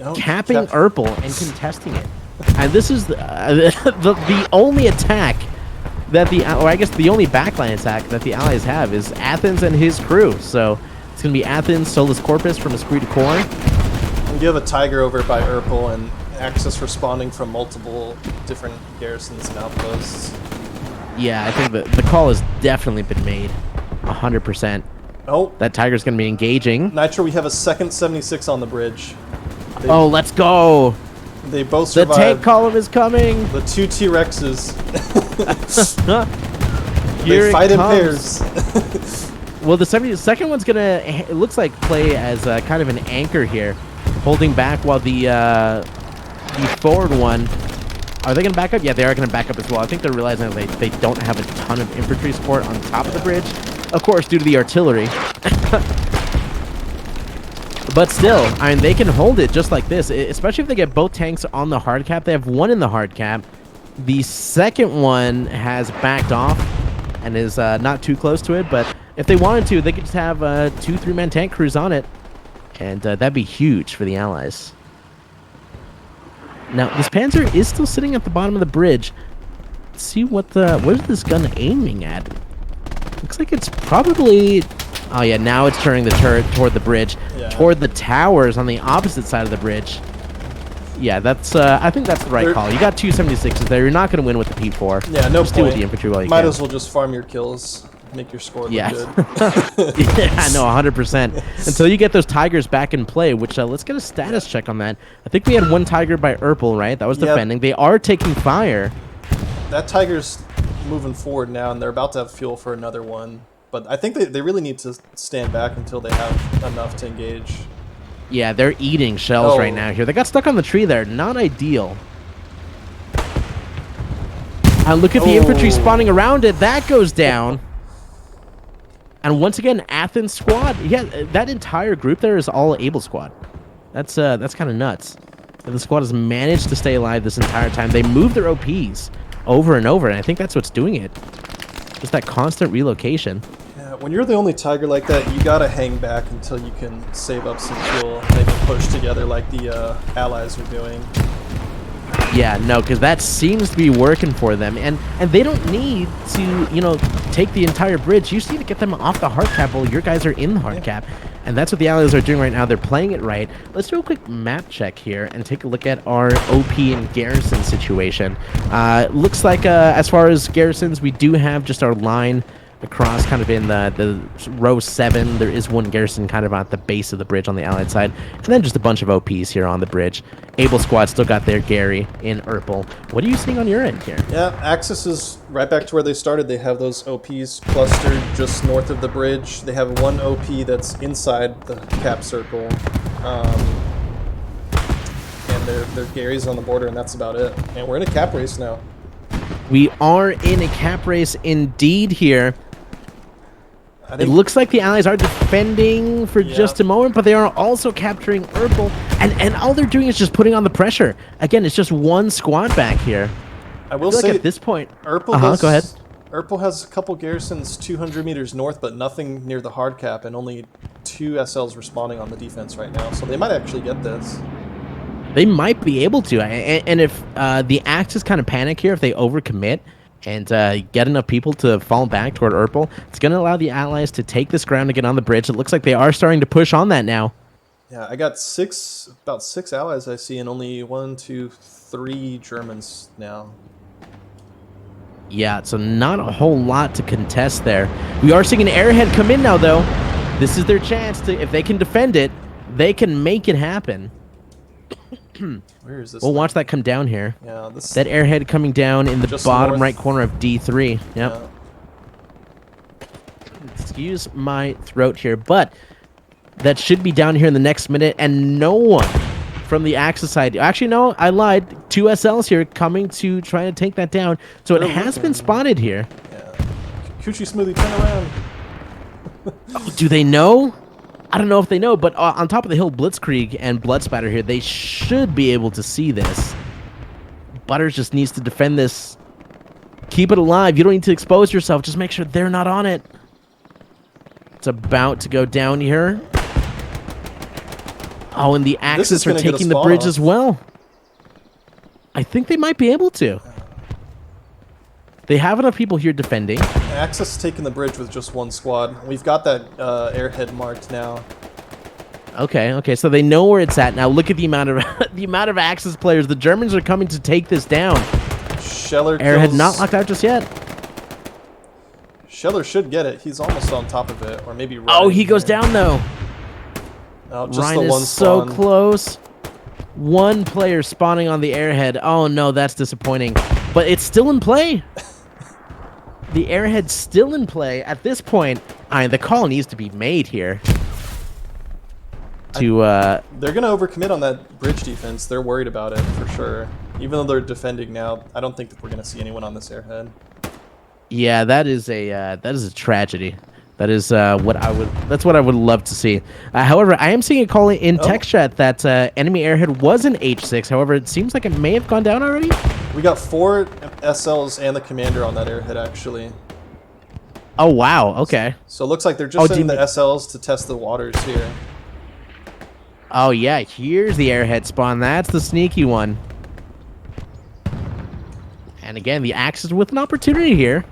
Oh, capping Urpel and contesting it. And this is the only attack that or I guess the only backline attack that the Allies have is Athens and his crew. So it's going to be Athens, Solus Corpus from Esprit de Corps. And you have a Tiger over by Urpel and Axis responding from multiple different garrisons and outposts. Yeah, I think the call has definitely been made. 100%. Oh, That Tiger's going to be engaging. Nitro, we have a second 76 on the bridge. Oh, let's go. They both The survived. tank column is coming. The two T-Rexes. Here They it fight in comes. pairs. Well, the 72nd one's going to, it looks like, play as kind of an anchor here, holding back while the forward one, are they going to back up? Yeah, they are going to back up as well. I think they're realizing that they don't have a ton of infantry support on top of the bridge, of course, due to the artillery. But still, I mean, they can hold it just like this, especially if they get both tanks on the hard cap. They have one in the hard cap. The second one has backed off and is not too close to it, but if they wanted to, they could just have 2 3-man tank crews on it, and that'd be huge for the Allies. Now, this Panzer is still sitting at the bottom of the bridge. Let's see what is this gun aiming at? Looks like it's probably... Oh yeah, now it's turning the turret toward the bridge, toward the towers on the opposite side of the bridge. Yeah, that's. I think that's the right call. You got 2 76s there. You're not going to win with the P4. Yeah, no just deal with point. the infantry while you Might can. as well just farm your kills, make your score look Yeah. good. Yeah, no, 100%. Until you get those Tigers back in play, which let's get a status check on that. I think we had 1 Tiger by Urpel, right? That was defending. They are taking fire. That Tiger's moving forward now, and they're about to have fuel for another one. But I think they really need to stand back until they have enough to engage. Yeah, they're eating shells right now here. They got stuck on the tree there. Not ideal. Look at the infantry spawning around it. That goes down. And once again, Athens squad. Yeah, that entire group there is all Able squad. That's kind of nuts. And the squad has managed to stay alive this entire time. They move their OPs over and over, and I think that's what's doing it. Just that constant relocation. Yeah, when you're the only Tiger like that, you gotta hang back until you can save up some fuel. Maybe push together like the Allies are doing. Yeah, no, because that seems to be working for them, and they don't need to, take the entire bridge. You just need to get them off the hard cap while your guys are in the hard cap, and that's what the Allies are doing right now. They're playing it right. Let's do a quick map check here and take a look at our OP and garrison situation. Looks like as far as garrisons, we do have just our line across kind of in the row 7. There is 1 garrison kind of at the base of the bridge on the Allied side, and then just a bunch of OPs here on the bridge. Able squad still got their Gary in Urpel. What are you seeing on your end here? Yeah, Axis is right back to where they started. They have those OPs clustered just north of the bridge. They have 1 OP that's inside the cap circle. And their Gary's on the border, and that's about it. And we're in a cap race now. We are in a cap race indeed here. It looks like the Allies are defending for just a moment, but they are also capturing Urpel, and all they're doing is just putting on the pressure. Again, it's just 1 squad back here. I will say say at this point, Urpel go ahead. Urpel has a couple garrisons 200 meters north, but nothing near the hard cap, and only 2 SLs responding on the defense right now. So they might actually get this. They might be able to, and if the Axis kind of panic here, if they overcommit and get enough people to fall back toward Urpel, it's going to allow the Allies to take this ground and get on the bridge. It looks like they are starting to push on that now. Yeah, I got about 6 allies I see, and only 1, 2, 3 Germans now. Yeah, so not a whole lot to contest there. We are seeing an airhead come in now, though. This is their chance to, if they can defend it, they can make it happen. Where is this? We'll watch that come down here. Yeah, that airhead coming down in the bottom right corner of D3. Yep. Yeah. Excuse my throat here, but that should be down here in the next minute, and no one from the Axis side. Actually, no, I lied. 2 SLs here coming to try to take that down. So it has been spotted here. Yeah. Coochie Smoothie, turn around. Oh, do they know? I don't know if they know, but on top of the hill, Blitzkrieg and Bloodspatter here, they should be able to see this. Butters just needs to defend this. Keep it alive. You don't need to expose yourself. Just make sure they're not on it. It's about to go down here. Oh, and the Axis are taking the bridge as well. I think they might be able to. They have enough people here defending. Axis taking the bridge with just one squad. We've got that airhead marked now. Okay, so they know where it's at now. Look at the amount of the amount of Axis players. The Germans are coming to take this down. Scheller airhead not locked out just yet. Scheller should get it. He's almost on top of it, or maybe. Ryan Oh, he goes down though. Oh, just Ryan the one is so spawn. close. One player spawning on the airhead. Oh no, that's disappointing. But it's still in play. The airhead's still in play at this point. The call needs to be made here. They're gonna overcommit on that bridge defense. They're worried about it for sure. Even though they're defending now, I don't think that we're gonna see anyone on this airhead. Yeah, that is a tragedy. That is that's what I would love to see. However, I am seeing a call in text chat that enemy airhead was an H6. However, it seems like it may have gone down already. We got 4 SLs and the commander on that airhead actually. Oh wow, okay. So it looks like they're just sending the SLs to test the waters here. Oh yeah, here's the airhead spawn. That's the sneaky one. And again, the Axis with an opportunity here.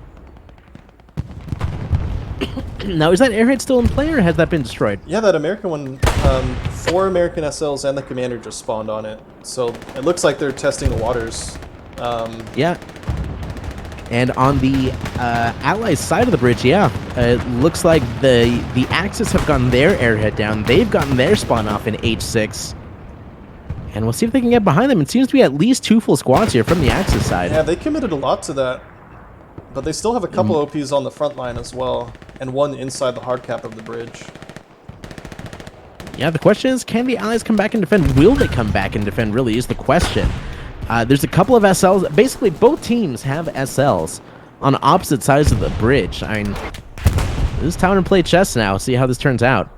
Now, is that airhead still in play, or has that been destroyed? Yeah, that American one, 4 American SLs and the commander just spawned on it. So it looks like they're testing the waters. Yeah. And on the Allies side of the bridge, yeah, it looks like the Axis have gotten their airhead down. They've gotten their spawn off in H6. And we'll see if they can get behind them. It seems to be at least 2 full squads here from the Axis side. Yeah, they committed a lot to that. But they still have a couple OPs on the front line as well, and one inside the hard cap of the bridge. Yeah, the question is, can the Allies come back and defend? Will they come back and defend, really, is the question. There's a couple of SLs. Basically, both teams have SLs on opposite sides of the bridge. I mean, this is time to play chess now. See how this turns out.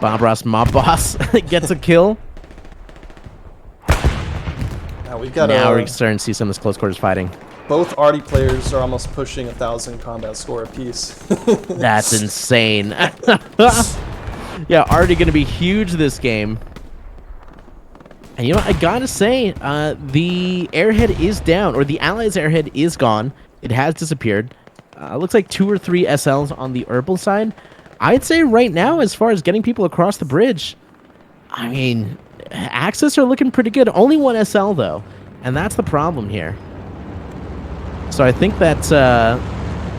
Bob Ross Mob Boss gets a kill. Now we're starting to see some of this close quarters fighting. Both Arty players are almost pushing 1,000 combat score apiece. That's insane. Yeah, Arty going to be huge this game. And you know, I gotta say, the airhead is down, or the Allies' airhead is gone. It has disappeared. Looks like 2 or 3 SLs on the Herbal side. I'd say right now, as far as getting people across the bridge, I mean, Axis are looking pretty good. Only 1 SL, though, and that's the problem here. So I think that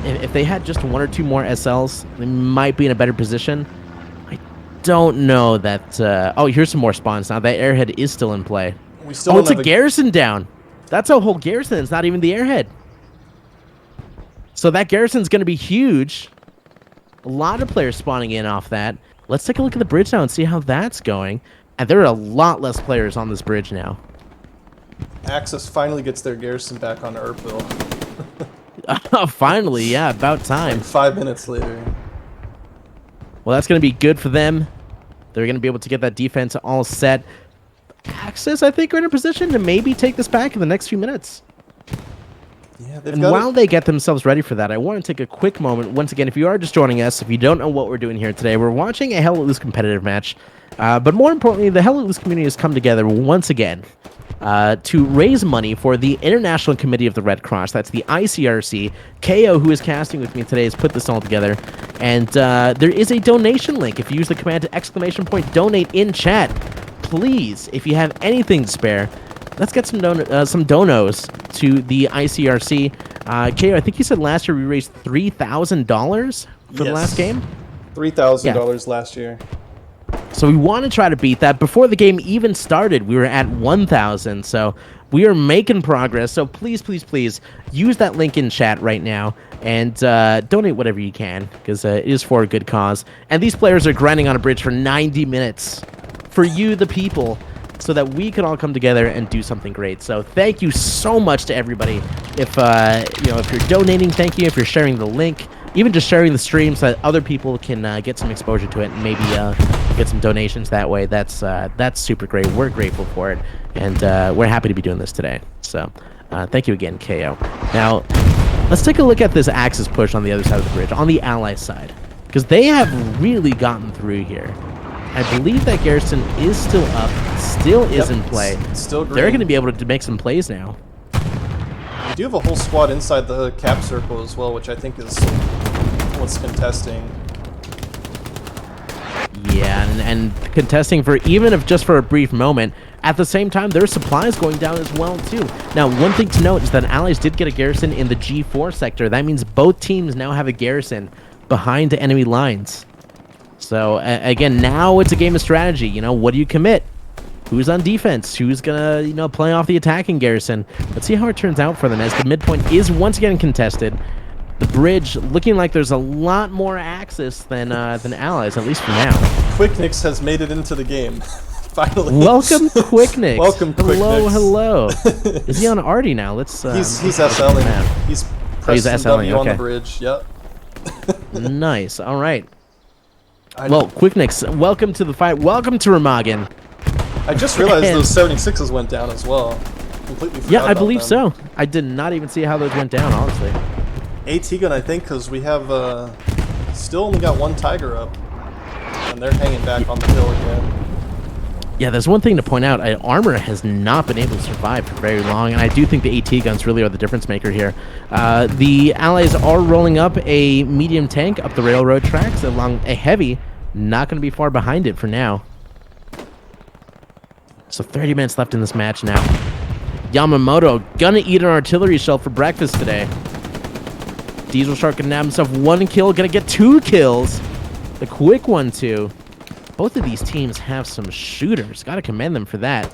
if they had just 1 or 2 more SLs, they might be in a better position. I don't know that... oh, here's some more spawns now. That airhead is still in play. It's a garrison down. That's a whole garrison. It's not even the airhead. So that garrison's going to be huge. A lot of players spawning in off that. Let's take a look at the bridge now and see how that's going. And there are a lot less players on this bridge now. Axis finally gets their garrison back on Earthville. Finally, yeah, about time. Like 5 minutes later. Well, that's going to be good for them. They're going to be able to get that defense all set. Axis, I think, are in a position to maybe take this back in the next few minutes. Yeah, and while they get themselves ready for that, I want to take a quick moment. Once again, if you are just joining us, if you don't know what we're doing here today, we're watching a Hell Let Loose competitive match. But more importantly, the Hell Let Loose community has come together once again to raise money for the International Committee of the Red Cross. That's the ICRC. KO, who is casting with me today, has put this all together. And there is a donation link. If you use the command !donate in chat, please, if you have anything to spare, let's get some donos to the ICRC. KO, I think you said last year we raised $3,000 for the last game? $3,000 last year. So we want to try to beat that. Before the game even started, we were at 1,000. So we are making progress. So please, please, please use that link in chat right now and donate whatever you can, because it is for a good cause. And these players are grinding on a bridge for 90 minutes for you, the people, so that we can all come together and do something great. So thank you so much to everybody. If if you're donating, thank you. If you're sharing the link, even just sharing the stream so that other people can get some exposure to it and maybe get some donations that way. That's super great. We're grateful for it, and we're happy to be doing this today. So thank you again, KO. Now, let's take a look at this Axis push on the other side of the bridge, on the ally side, because they have really gotten through here. I believe that Garrison is still up, still is in play. Still green. They're going to be able to make some plays now. We do have a whole squad inside the cap circle as well, which I think is what's contesting. Yeah, and contesting for even if just for a brief moment. At the same time, their supplies going down as well too. Now, one thing to note is that allies did get a garrison in the G4 sector. That means both teams now have a garrison behind enemy lines. So again, now it's a game of strategy. You know, what do you commit? Who's on defense? Who's gonna, you know, play off the attacking garrison? Let's see how it turns out for them as the midpoint is once again contested. The bridge looking like there's a lot more Axis than allies, at least for now. Quicknix has made it into the game. Finally. Welcome, Quicknix. Welcome, Quicknix. Hello. Is he on Artie now? Let's. He's SLing. He's pressing W on the bridge. Yep. Nice. All right. Well, Quicknix, welcome to the fight. Welcome to Remagen. I just realized those 76s went down as well. Completely forgot Yeah, I about believe them. so. I did not even see how those went down, honestly. AT gun, I think, because we have still only got one Tiger up, and they're hanging back on the hill again. Yeah, there's one thing to point out. Armor has not been able to survive for very long, and I do think the AT guns really are the difference maker here. The allies are rolling up a medium tank up the railroad tracks along a heavy, not going to be far behind it for now. So 30 minutes left in this match now. Yamamoto gonna eat an artillery shell for breakfast today. Diesel Shark gonna nab himself 1 kill, gonna get 2 kills. The quick one too. Both of these teams have some shooters. Gotta commend them for that.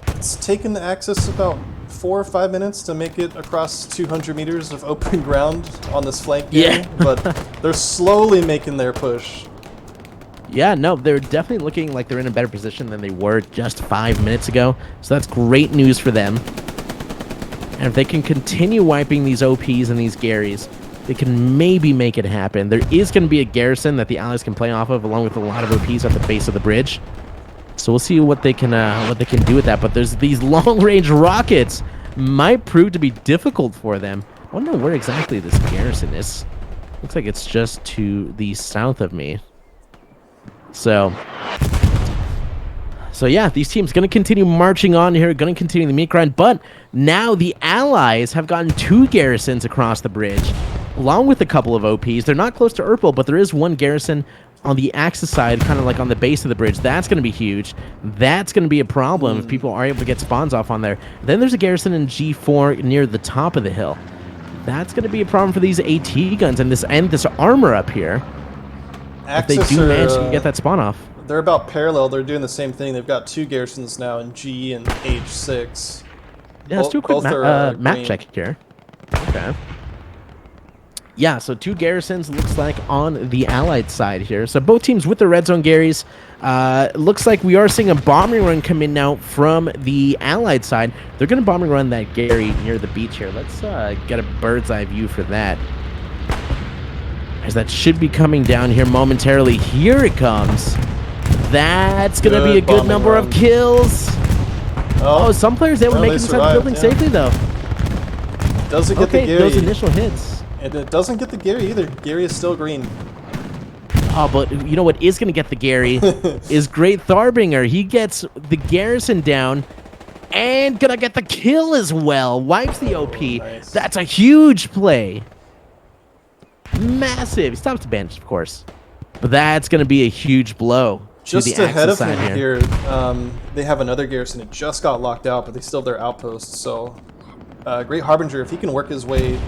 It's taken the Axis about 4 or 5 minutes to make it across 200 meters of open ground on this flank game, but they're slowly making their push. Yeah, no, they're definitely looking like they're in a better position than they were just 5 minutes ago. So that's great news for them. And if they can continue wiping these OPs and these Garys, they can maybe make it happen. There is going to be a garrison that the allies can play off of, along with a lot of OPs at the base of the bridge. So we'll see what they can do with that. But there's these long-range rockets might prove to be difficult for them. I don't know where exactly this garrison is. Looks like it's just to the south of me. So yeah, these teams going to continue marching on here, going to continue the meat grind, but now the allies have gotten 2 garrisons across the bridge, along with a couple of OPs. They're not close to Urpil, but there is 1 garrison on the Axis side, kind of like on the base of the bridge. That's going to be huge. That's going to be a problem if people are able to get spawns off on there. Then there's a garrison in G4 near the top of the hill. That's going to be a problem for these AT guns and this armor up here. Axis if they do manage to get that spawn off. They're about parallel. They're doing the same thing. They've got 2 garrisons now in G and H6. Yeah, let's do a quick map check here. Okay. Yeah, so 2 garrisons looks like on the allied side here. So both teams with the red zone Garys. Looks like we are seeing a bombing run come in now from the allied side. They're going to bombing run that Gary near the beach here. Let's get a bird's eye view for that. As that should be coming down here momentarily. Here it comes. That's going to be a good number of kills. Oh, some players able to make it inside the building safely, though. Doesn't get the Gary. Those initial hits. And it doesn't get the Gary either. Gary is still green. Oh, but you know what is going to get the Gary is Great Tharbinger. He gets the garrison down and going to get the kill as well. Wipes the OP. Nice. That's a huge play. Massive. He stops the bandage, of course. But that's going to be a huge blow. Just ahead of him here, they have another garrison. It just got locked out, but they still have their outposts. So, Great Harbinger, if he can work his way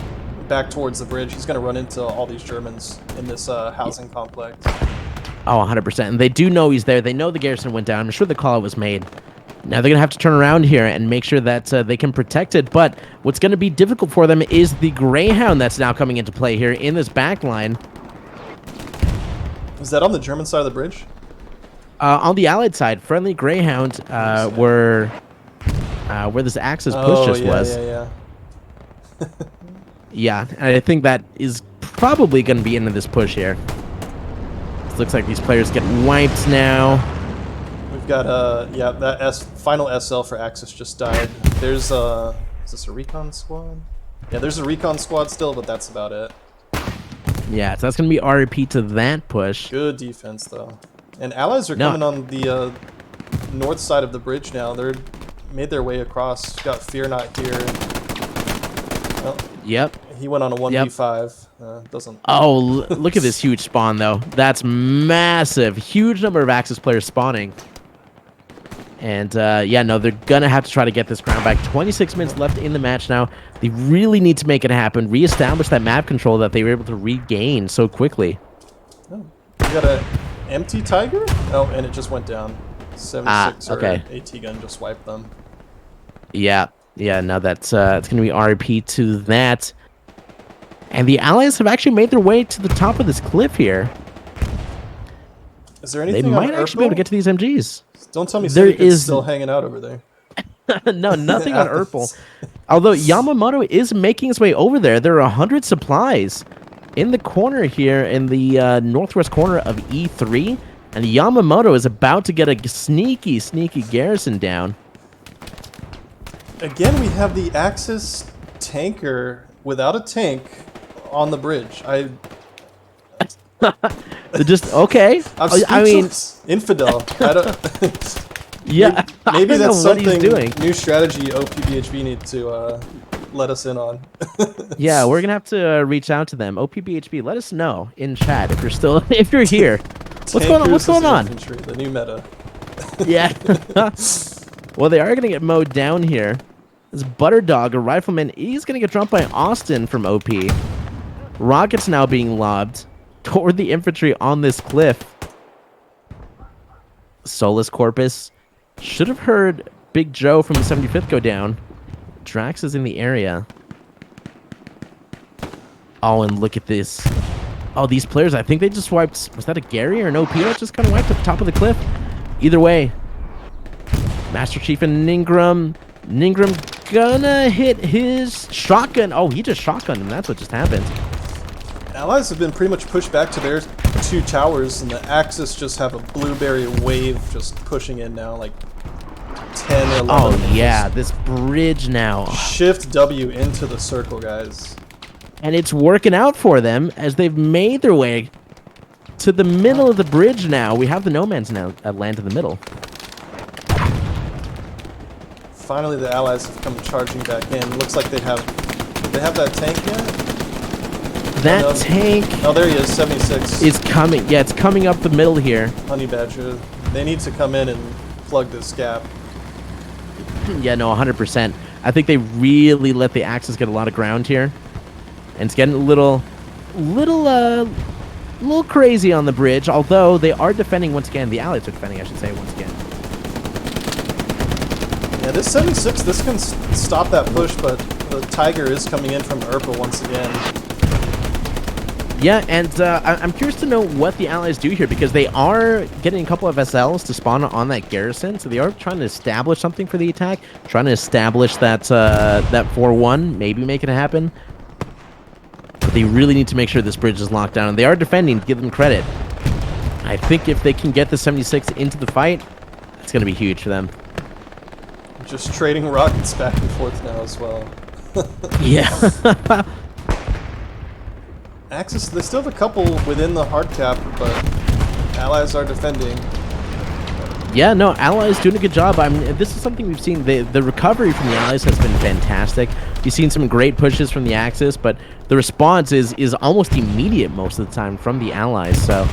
back towards the bridge, he's going to run into all these Germans in this housing complex. Oh, 100%. And they do know he's there. They know the garrison went down. I'm sure the call was made. Now they're going to have to turn around here and make sure that they can protect it. But what's going to be difficult for them is the Greyhound that's now coming into play here in this back line. Is that on the German side of the bridge? On the Allied side, friendly Greyhound where this Axis push just was. Yeah. Yeah, and I think that is probably going to be into this push here. It looks like these players get wiped now. We've got yeah, that final SL for Axis just died. There's is this a recon squad? Yeah, there's a recon squad still, but that's about it. Yeah, so that's going to be RP to that push. Good defense though. And allies are coming on the north side of the bridge now. They're made their way across. Got Fear Not here. Well, Yep. he went on a 1v5. Doesn't. Oh, look at this huge spawn though. That's massive. Huge number of Axis players spawning. And yeah, no, they're gonna have to try to get this crown back. 26 minutes left in the match now. They really need to make it happen. Reestablish that map control that they were able to regain so quickly. Oh, we got a empty Tiger. Oh, and it just went down. 76 okay. or AT gun just wiped them. Yeah, yeah. No, that's it's gonna be RP to that. And the allies have actually made their way to the top of this cliff here. Is there anything They might on actually be able to get to these MGs. Don't tell me There is still hanging out over there. No, nothing on Urpel. Although Yamamoto is making his way over there. There are 100 supplies in the corner here, in the northwest corner of E3. And Yamamoto is about to get a sneaky, sneaky garrison down. Again, we have the Axis tanker without a tank on the bridge. Just, okay. I mean, infidel. I don't. yeah. Maybe I don't that's know what he's something doing. new strategy OPBHB need to let us in on. Yeah, we're gonna have to reach out to them. OPBHB, let us know in chat if you're still if you're here. What's going on? What's going on? Infantry, the new meta. Yeah. Well, they are gonna get mowed down here. This Butterdog, a rifleman, he's gonna get dropped by Austin from OP. Rockets now being lobbed toward the infantry on this cliff. Solus Corpus should have heard Big Joe from the 75th go down. Drax is in the area. Oh, and look at this. Oh, these players, I think they just wiped... Was that a Gary or an OP that just kind of wiped at the top of the cliff? Either way. Master Chief and Ningram. Ningram gonna hit his shotgun. Oh, he just shotgunned him. That's what just happened. Allies have been pretty much pushed back to their two towers, and the Axis just have a blueberry wave just pushing in now, like 10 or 11. Oh, yeah, this bridge now. Shift W into the circle, guys. And it's working out for them as they've made their way to the middle of the bridge now. We have the Nomads now land in the middle. Finally, the Allies have come charging back in. Looks like they have that tank yet? That tank... Oh, there he is, 76. Is coming. Yeah, it's coming up the middle here. Honey Badger. They need to come in and plug this gap. Yeah, no, 100%. I think they really let the Axis get a lot of ground here. And it's getting a little crazy on the bridge, although they are defending once again. The Allies are defending, I should say, once again. Yeah, this 76, this can stop that push, but the Tiger is coming in from Urpel once again. Yeah, and I'm curious to know what the Allies do here, because they are getting a couple of SLs to spawn on that garrison, so they are trying to establish something for the attack, trying to establish that 4-1, maybe make it happen. But they really need to make sure this bridge is locked down, and they are defending, to give them credit. I think if they can get the 76 into the fight, it's going to be huge for them. Just trading rockets back and forth now as well. Yeah. Axis, they still have a couple within the hard cap, but Allies are defending. Yeah, no, Allies doing a good job. I mean, this is something we've seen. The recovery from the Allies has been fantastic. You've seen some great pushes from the Axis, but the response is almost immediate most of the time from the Allies. So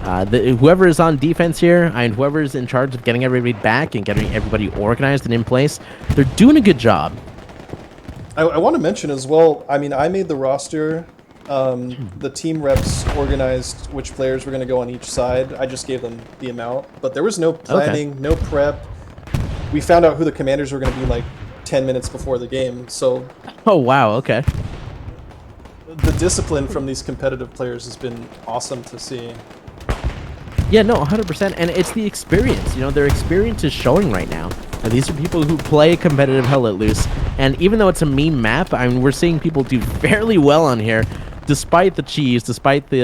whoever is on defense here, and whoever is in charge of getting everybody back and getting everybody organized and in place, they're doing a good job. I want to mention as well, I mean, I made the roster. The team reps organized which players were going to go on each side. I just gave them the amount, but there was no planning, no prep. We found out who the commanders were going to be like 10 minutes before the game, so... Oh, wow, okay. The discipline from these competitive players has been awesome to see. Yeah, no, 100%, and it's the experience. You know, their experience is showing right now. And these are people who play competitive Hell Let Loose, and even though it's a meme map, I mean, we're seeing people do fairly well on here. despite the cheese, despite the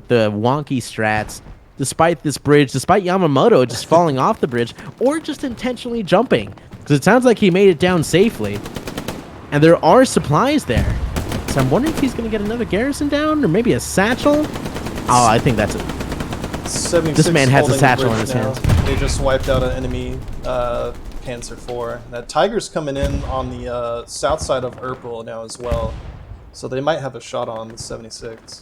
the wonky strats, despite this bridge, despite Yamamoto just falling off the bridge or just intentionally jumping, because it sounds like he made it down safely, and there are supplies there. So I'm wondering if he's going to get another garrison down or maybe a satchel. Oh, I think that's it. 76 This man has a holding the satchel in bridge his now. hand. They just wiped out an enemy Panzer IV. That Tiger's coming in on the south side of Urpil now as well. So they might have a shot on the 76.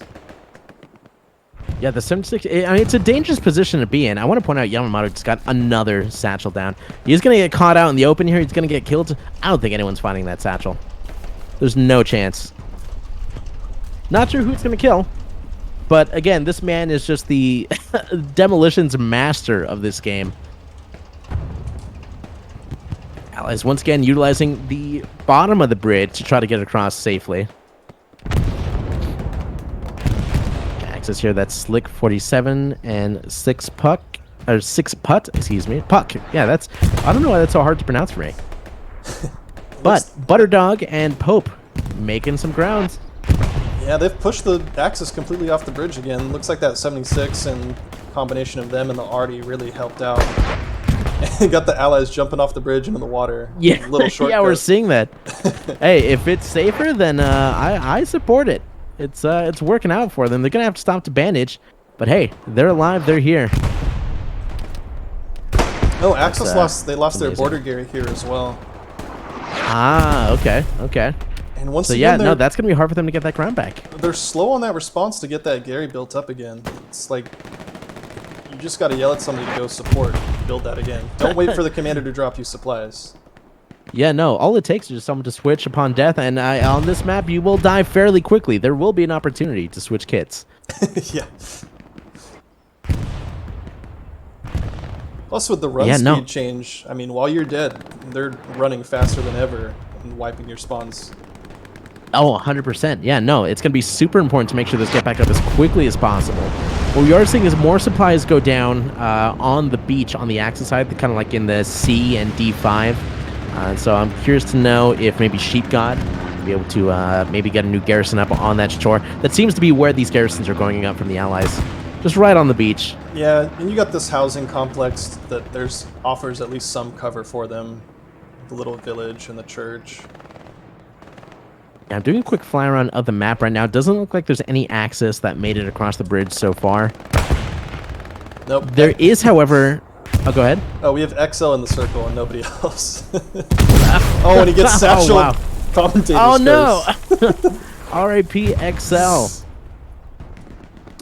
Yeah, the 76, I mean, it's a dangerous position to be in. I want to point out Yamamoto just got another satchel down. He's going to get caught out in the open here. He's going to get killed. I don't think anyone's finding that satchel. There's no chance. Not sure who it's going to kill. But again, this man is just the demolitions master of this game. Allies once again utilizing the bottom of the bridge to try to get across safely. Access here, that's Slick 47 and 6 puck, or 6 putt, excuse me, puck. Yeah, that's, I don't know why that's so hard to pronounce for me. But Butterdog and Pope making some grounds. Yeah, they've pushed the Axis completely off the bridge again. Looks like that 76 and combination of them and the Artie really helped out. Got the Allies jumping off the bridge into the water. Yeah, Little shortcut. yeah, we're seeing that. Hey, if it's safer, then I support it. It's working out for them. They're gonna have to stop to bandage, but hey, they're alive. They're here. Oh, Axis they lost their amazing. border gear here as well. Ah, okay, okay. And once So again, yeah, no, that's gonna be hard for them to get that ground back. they're slow on that response to get that Gary built up again. It's like you just got to yell at somebody to go support, build that again. Don't wait for the commander to drop you supplies. Yeah, no, all it takes is just someone to switch upon death, and on this map, you will die fairly quickly. There will be an opportunity to switch kits. Yeah. Plus, with the run speed change, I mean, while you're dead, they're running faster than ever and wiping your spawns. Oh, 100%. Yeah, no, it's going to be super important to make sure this get back up as quickly as possible. What we are seeing is more supplies go down on the beach on the Axis side, kind of like in the C and D5. So I'm curious to know if maybe Sheep God will be able to maybe get a new garrison up on that shore. That seems to be where these garrisons are going up from the Allies. Just right on the beach. Yeah, and you got this housing complex that offers at least some cover for them. The little village and the church. Yeah, I'm doing a quick fly around of the map right now. It doesn't look like there's any Axis that made it across the bridge so far. Nope. There is, however... Oh, go ahead. Oh, we have XL in the circle and nobody else. Oh, and he gets satchel. Oh, wow. Commentator's Oh, no! curse. R.I.P. XL.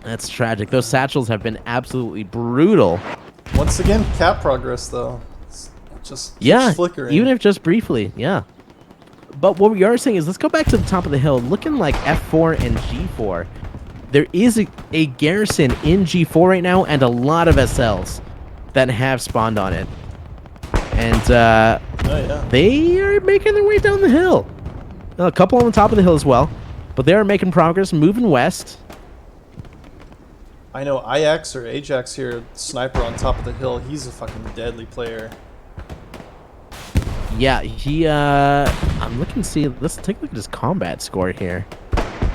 That's tragic. Those satchels have been absolutely brutal. Once again, cap progress, though. It's just Yeah, flickering. even if just briefly, yeah. But what we are saying is, let's go back to the top of the hill. Looking like F4 and G4. There is a garrison in G4 right now and a lot of SLs that have spawned on it. And oh, yeah. they are making their way down the hill. A couple on the top of the hill as well. But they are making progress, moving west. I know Ajax or Ajax here, sniper on top of the hill. He's a fucking deadly player. Yeah, he, I'm looking to see, let's take a look at his combat score here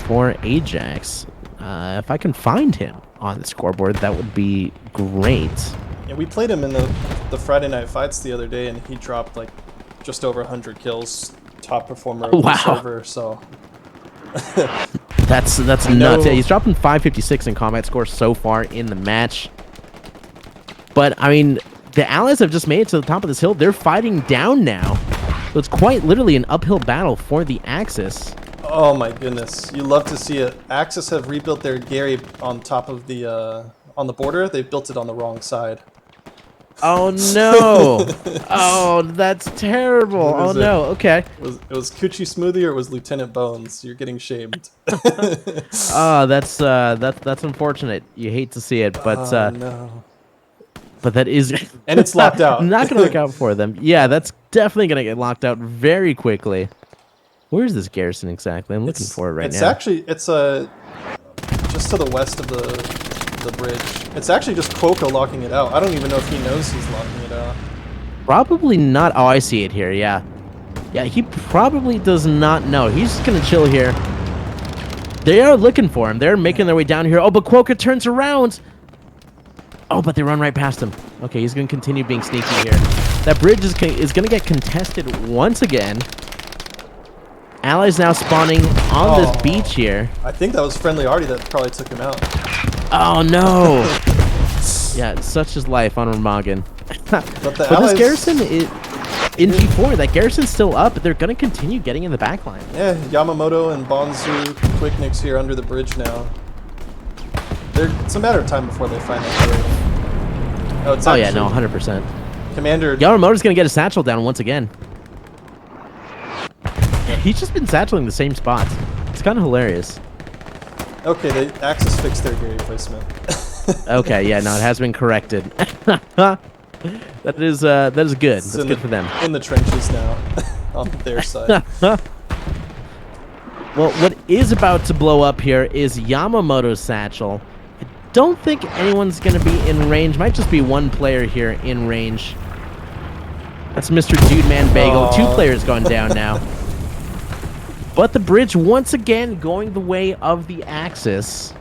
for Ajax. If I can find him on the scoreboard, that would be great. Yeah, we played him in the Friday Night Fights the other day, and he dropped like just over 100 kills. Top performer of the server, so... That's nuts. Yeah, he's dropping 556 in combat score so far in the match. But, I mean... The Allies have just made it to the top of this hill. They're fighting down now. So it's quite literally an uphill battle for the Axis. Oh my goodness. You love to see it. Axis have rebuilt their Gary on top of the, on the border. They've built it on the wrong side. Oh no! Oh, that's terrible. Oh no, okay. It was Coochie Smoothie or it was Lieutenant Bones. You're getting shamed. Oh, that's unfortunate. You hate to see it, but oh, no. But that is... And it's locked out. Not going to work out for them. Yeah, that's definitely going to get locked out very quickly. Where's this garrison exactly? I'm looking for it right now. It's just to the west of the bridge. It's actually just Quoko locking it out. I don't even know if he knows he's locking it out. Probably not. Oh, I see it here, yeah. Yeah, he probably does not know. He's just going to chill here. They are looking for him. They're making their way down here. Oh, but Quokka turns around. Oh, but they run right past him. Okay, he's going to continue being sneaky here. That bridge is going to get contested once again. Allies now spawning on this beach here. I think that was friendly Artie that probably took him out. Oh, no. Yeah, such is life on Remagen. But this garrison is in G4. That garrison's still up, but they're going to continue getting in the backline. Yeah, Yamamoto and Bonzu, Quicknicks here under the bridge now. It's a matter of time before they find that rating. Oh, it's yeah, no, 100%. Commander. Yamamoto's going to get a satchel down once again. He's just been satcheling the same spots. It's kind of hilarious. Okay, the Axis fixed their Gary placement. Okay, yeah, no, it has been corrected. That is good. That's good for them. In the trenches now, on their side. Well, what is about to blow up here is Yamamoto's satchel. I don't think anyone's going to be in range. Might just be one player here in range. That's Mr. Dude Man Bagel. Aww. 2 players going down now. But the bridge once again going the way of the Axis.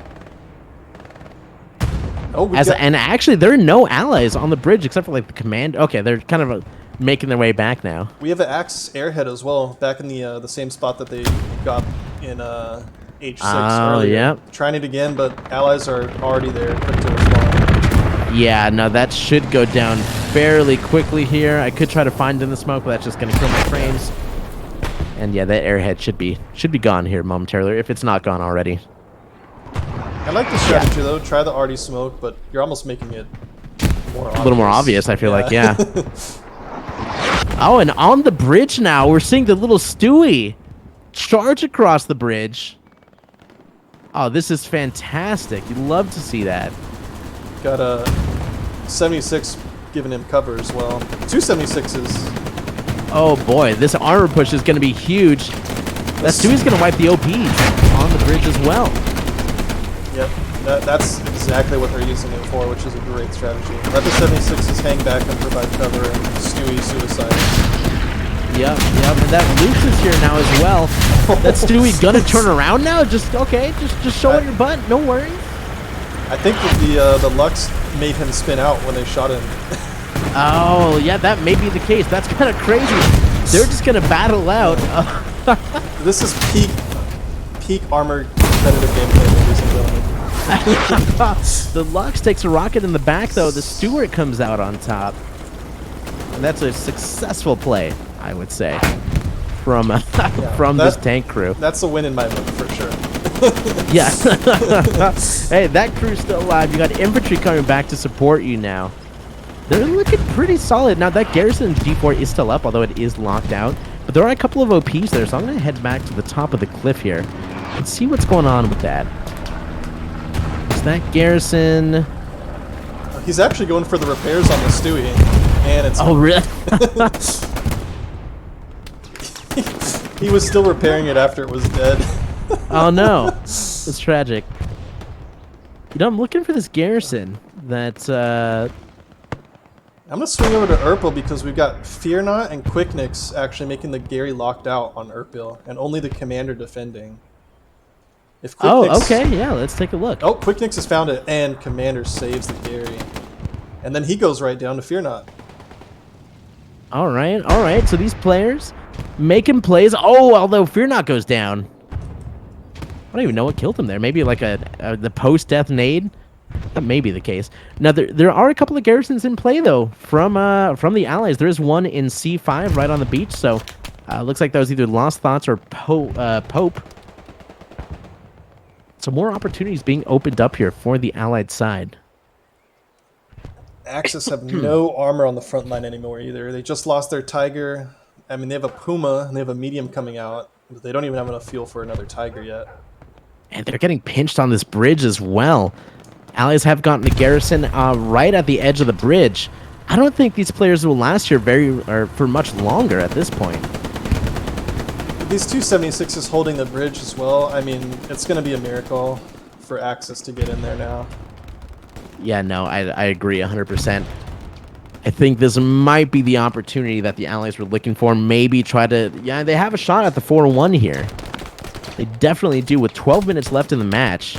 Oh, And actually, there are no allies on the bridge except for like the command. Okay, they're kind of making their way back now. we have an Axis airhead as well, back in the same spot that they got in H6 earlier. Yeah. Trying it again, but allies are already there, quick to respond. Yeah, no, that should go down fairly quickly here. I could try to find in the smoke, but that's just going to kill my frames. And yeah, that airhead should be gone here momentarily, if it's not gone already. I like the strategy though. Try the Artie smoke, but you're almost making it more obvious. A little more obvious, I feel like, yeah. Oh, and on the bridge now, we're seeing the little Stewie charge across the bridge. Oh, this is fantastic. You'd love to see that. Got a 76 giving him cover as well. 2 76s. Oh boy, this armor push is going to be huge. That Stewie's going to wipe the OPs on the bridge as well. Yep, that's exactly what they're using it for, which is a great strategy. Let the 76s hang back and provide cover, and Stewie suicide. Yep, and that Luke is here now as well. That Stewie gonna turn around now? Just show it your butt, no worries. I think that the Lux made him spin out when they shot him. Oh, yeah, that may be the case. That's kind of crazy. They're just gonna battle out. This is peak armor competitive gameplay, ladies and gentlemen. The Lux takes a rocket in the back, though. The Stewart comes out on top. And that's a successful play, I would say, from this tank crew. That's a win in my book, for sure. Yeah. Hey, that crew's still alive. You got infantry coming back to support you now. They're looking pretty solid. Now, that garrison G4 is still up, although it is locked out. But there are a couple of OPs there, so I'm going to head back to the top of the cliff here and see what's going on with that. Is that garrison... He's actually going for the repairs on the Stewie, and it's... Oh, really? He was still repairing it after it was dead. Oh, no. It's tragic. You know, I'm looking for this garrison that... I'm going to swing over to Urpil because we've got Fear Not and Quicknicks actually making the Gary locked out on Urpil, and only the commander defending. If Quicknicks, oh, okay, yeah, let's take a look. Oh, Quicknicks has found it, and commander saves the Gary. And then he goes right down to Fear Not. All right, so these players making plays. Oh, although Fear Not goes down. I don't even know what killed him there. Maybe like the post-death nade? That may be the case. Now, there are a couple of garrisons in play, though, from the Allies. There is one in C5 right on the beach, so looks like that was either Lost Thoughts or Pope. So more opportunities being opened up here for the Allied side. Axis have no armor on the front line anymore either. They just lost their Tiger. I mean, they have a Puma, and they have a medium coming out, but they don't even have enough fuel for another Tiger yet. And they're getting pinched on this bridge as well. Allies have gotten the garrison right at the edge of the bridge. I don't think these players will last here for much longer at this point. These 276s holding the bridge as well. I mean, it's going to be a miracle for Axis to get in there now. Yeah, no, I agree 100%. I think this might be the opportunity that the Allies were looking for. Maybe try to... Yeah, they have a shot at the 4-1 here. They definitely do with 12 minutes left in the match.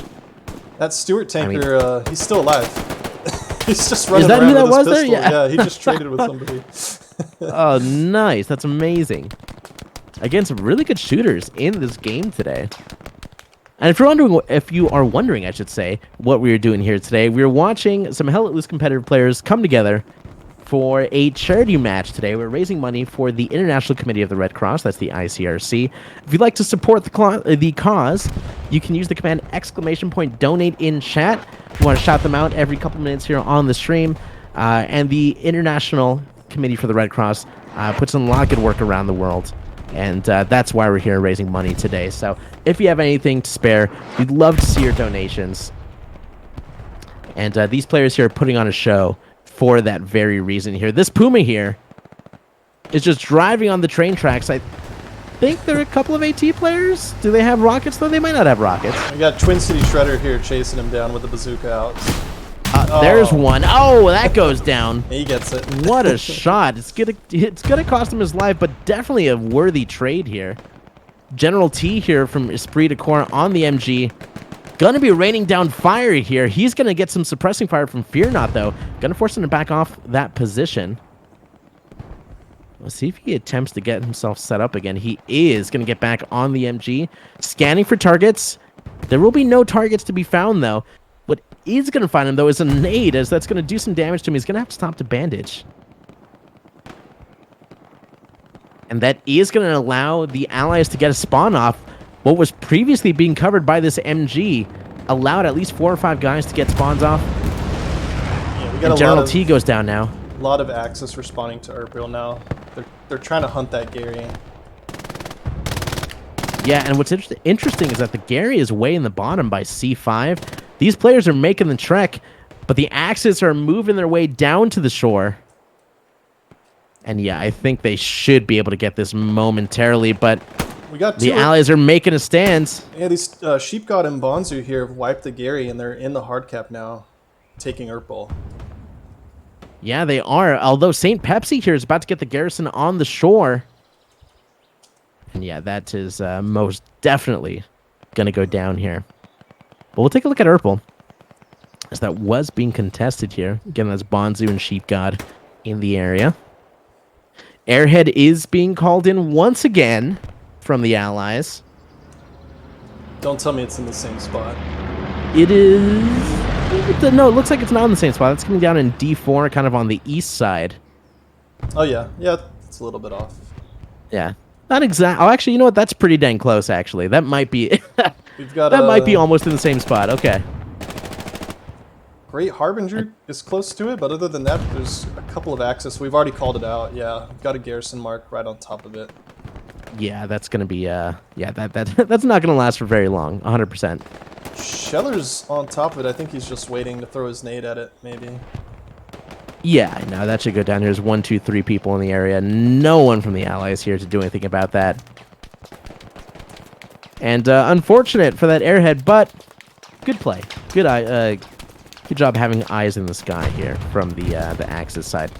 That Stuart tanker, he's still alive. He's just running that around who that with his was pistol. there? Yeah. He just traded with somebody. Oh, nice. That's amazing. Again, some really good shooters in this game today. And if you are wondering, I should say, what we are doing here today, we're watching some Hell Let Loose competitive players come together for a charity match today. We're raising money for the International Committee of the Red Cross. That's the ICRC. If you'd like to support the cause, you can use the command !donate in chat. We want to shout them out every couple minutes here on the stream. And the International Committee for the Red Cross puts in a lot of good work around the world. And that's why we're here raising money today. So if you have anything to spare, we'd love to see your donations. And these players here are putting on a show for that very reason here. This Puma here is just driving on the train tracks. I think there are a couple of AT players. Do they have rockets, though? They might not have rockets. We got Twin City Shredder here chasing him down with the bazooka out. There's one. Oh, that goes down. He gets it. What a shot. It's gonna cost him his life, but definitely a worthy trade here. General T here from Esprit de Corps on the MG. Gonna be raining down fire here. He's gonna get some suppressing fire from Fear Not, though. Gonna force him to back off that position. Let's see if he attempts to get himself set up again. He is gonna get back on the MG. Scanning for targets. There will be no targets to be found, though. What is going to find him, though, is a nade, as that's going to do some damage to him. He's going to have to stop to bandage. And that is going to allow the allies to get a spawn off. What was previously being covered by this MG allowed at least 4 or 5 guys to get spawns off. Yeah, we got and General T goes down now. A lot of Axis responding to Erbil now. They're trying to hunt that Gary. Yeah, and what's interesting is that the Gary is way in the bottom by C5. These players are making the trek, but the Axis are moving their way down to the shore. And yeah, I think they should be able to get this momentarily, but we got the allies are making a stand. Yeah, these Sheepgod and Bonzu here have wiped the Gary, and they're in the hard cap now, taking Erbil. Yeah, they are. Although St. Pepsi here is about to get the garrison on the shore. And yeah, that is most definitely going to go down here. But we'll take a look at Erbil, as that was being contested here. Again, that's Bonzu and Sheepgod in the area. Airhead is being called in once again from the allies. Don't tell me it's in the same spot. It is... No, it looks like it's not in the same spot. It's coming down in D4, kind of on the east side. Oh, yeah. Yeah, it's a little bit off. Yeah. Not exact. Oh, actually, you know what? That's pretty dang close, actually. That might be... We've got that might be almost in the same spot. Okay. Great Harbinger is close to it, but other than that, there's a couple of Axis. We've already called it out. Yeah, we've got a garrison mark right on top of it. Yeah, that's gonna be yeah, that's not gonna last for very long. 100%. Scheller's on top of it. I think he's just waiting to throw his nade at it, maybe. Yeah, no, that should go down. There's 1, 2, 3 people in the area. No one from the allies here to do anything about that. And unfortunate for that airhead, but good play. Good job having eyes in the sky here from the Axis side.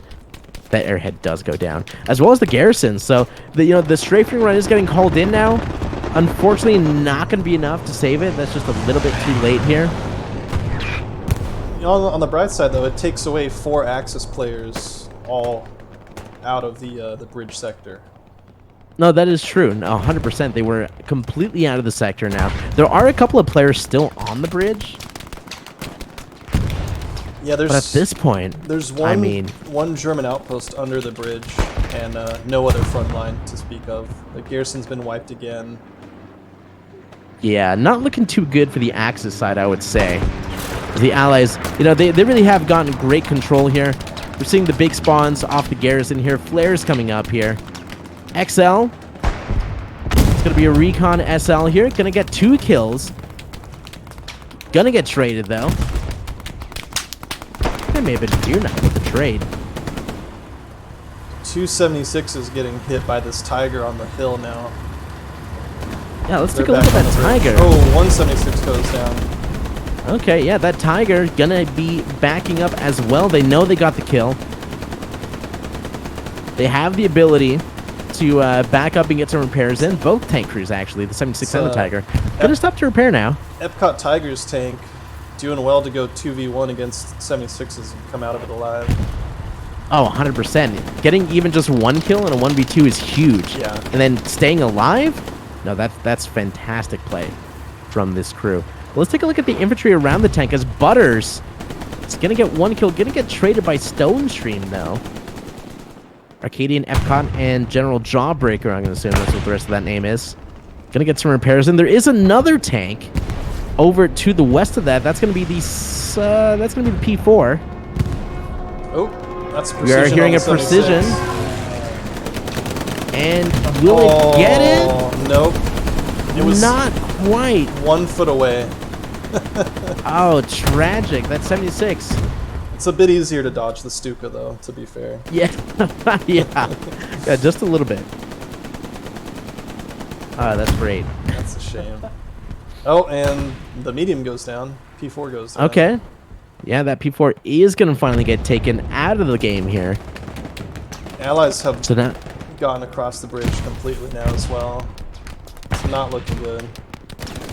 That airhead does go down, as well as the garrison. So the strafing run is getting called in now. Unfortunately, not going to be enough to save it. That's just a little bit too late here. On the bright side, though, it takes away 4 Axis players all out of the bridge sector. No, that is true. No, 100%. They were completely out of the sector now. There are a couple of players still on the bridge. Yeah, but at this point, there's one German outpost under the bridge, and no other front line to speak of. The garrison's been wiped again. Yeah, not looking too good for the Axis side, I would say. The Allies, they really have gotten great control here. We're seeing the big spawns off the garrison here. Flares coming up here. XL. It's going to be a Recon SL here. Going to get 2 kills. Going to get traded, though. That may have been Fear Not with the trade. 276 is getting hit by this Tiger on the hill now. Yeah, let's take a look at that Tiger. Oh, 176 goes down. Okay, yeah, that Tiger gonna be backing up as well. They know they got the kill. They have the ability to back up and get some repairs in. Both tank crews, actually, the 76 and the Tiger. Gonna stop to repair now. Epcot Tiger's tank doing well to go 2v1 against 76s and come out of it alive. Oh, 100%. Getting even just one kill in a 1v2 is huge. Yeah. And then staying alive? No, that's fantastic play from this crew. Well, let's take a look at the infantry around the tank as Butters is going to get one kill. Going to get traded by Stone Stream, though. Arcadian, Epcot, and General Jawbreaker, I'm going to assume that's what the rest of that name is. Going to get some repairs. And there is another tank over to the west of that. That's going to be the P4. Oh. That's precision. We are hearing a precision. And will it get it? Nope. It was not quite. 1 foot away. Oh, tragic. That's 76. It's a bit easier to dodge the Stuka, though, to be fair. Yeah. Yeah, just a little bit. Oh, that's great. That's a shame. Oh, and the medium goes down. P4 goes down. Okay. Yeah, that P4 is going to finally get taken out of the game here. Allies have So now, gotten across the bridge completely now as well. It's not looking good.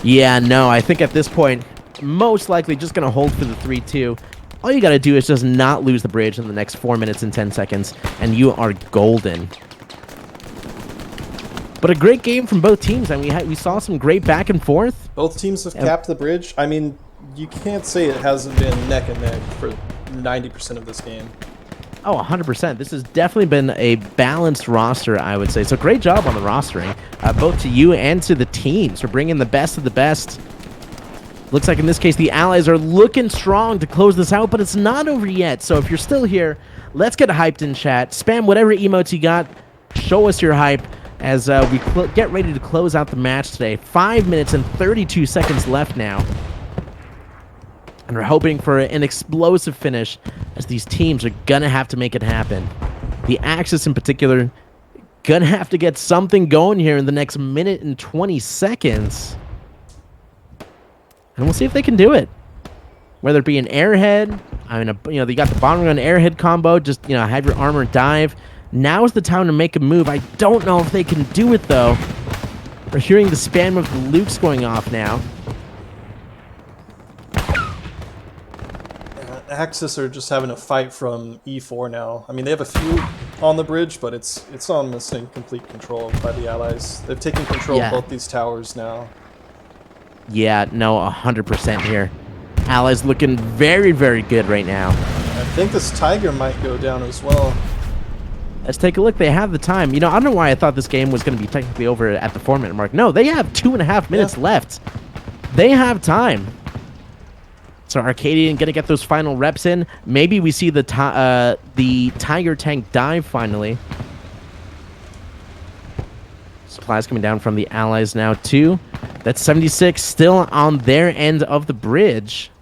yeah, no, I think at this point, most likely just going to hold for the 3-2. All you got to do is just not lose the bridge in the next 4 minutes and 10 seconds, and you are golden. But a great game from both teams, and we saw some great back and forth. Both teams have capped the bridge. I mean, you can't say it hasn't been neck and neck for 90% of this game. Oh, 100%. This has definitely been a balanced roster, I would say. So great job on the rostering, both to you and to the teams for bringing the best of the best. Looks like in this case the Allies are looking strong to close this out, but it's not over yet. So if you're still here, let's get hyped in chat. Spam whatever emotes you got. Show us your hype as we get ready to close out the match today. 5 minutes and 32 seconds left now. And we're hoping for an explosive finish as these teams are going to have to make it happen. The Axis in particular, going to have to get something going here in the next minute and 20 seconds. And we'll see if they can do it. Whether it be an airhead, I mean, you got the bomber gun airhead combo, just, have your armor dive. Now is the time to make a move. I don't know if they can do it, though. We're hearing the spam of the Lukes going off now. Axis are just having a fight from E4 now. I mean, they have a few on the bridge, but it's almost in complete control by the Allies. They've taken control of both these towers now. Yeah, no, 100% here. Allies looking very, very good right now. I think this Tiger might go down as well. Let's take a look. They have the time. I don't know why I thought this game was going to be technically over at the 4-minute mark. No, they have 2.5 minutes left. They have time. So Arcadian going to get those final reps in. Maybe we see the Tiger tank dive finally. Supplies coming down from the Allies now too. That's 76 still on their end of the bridge.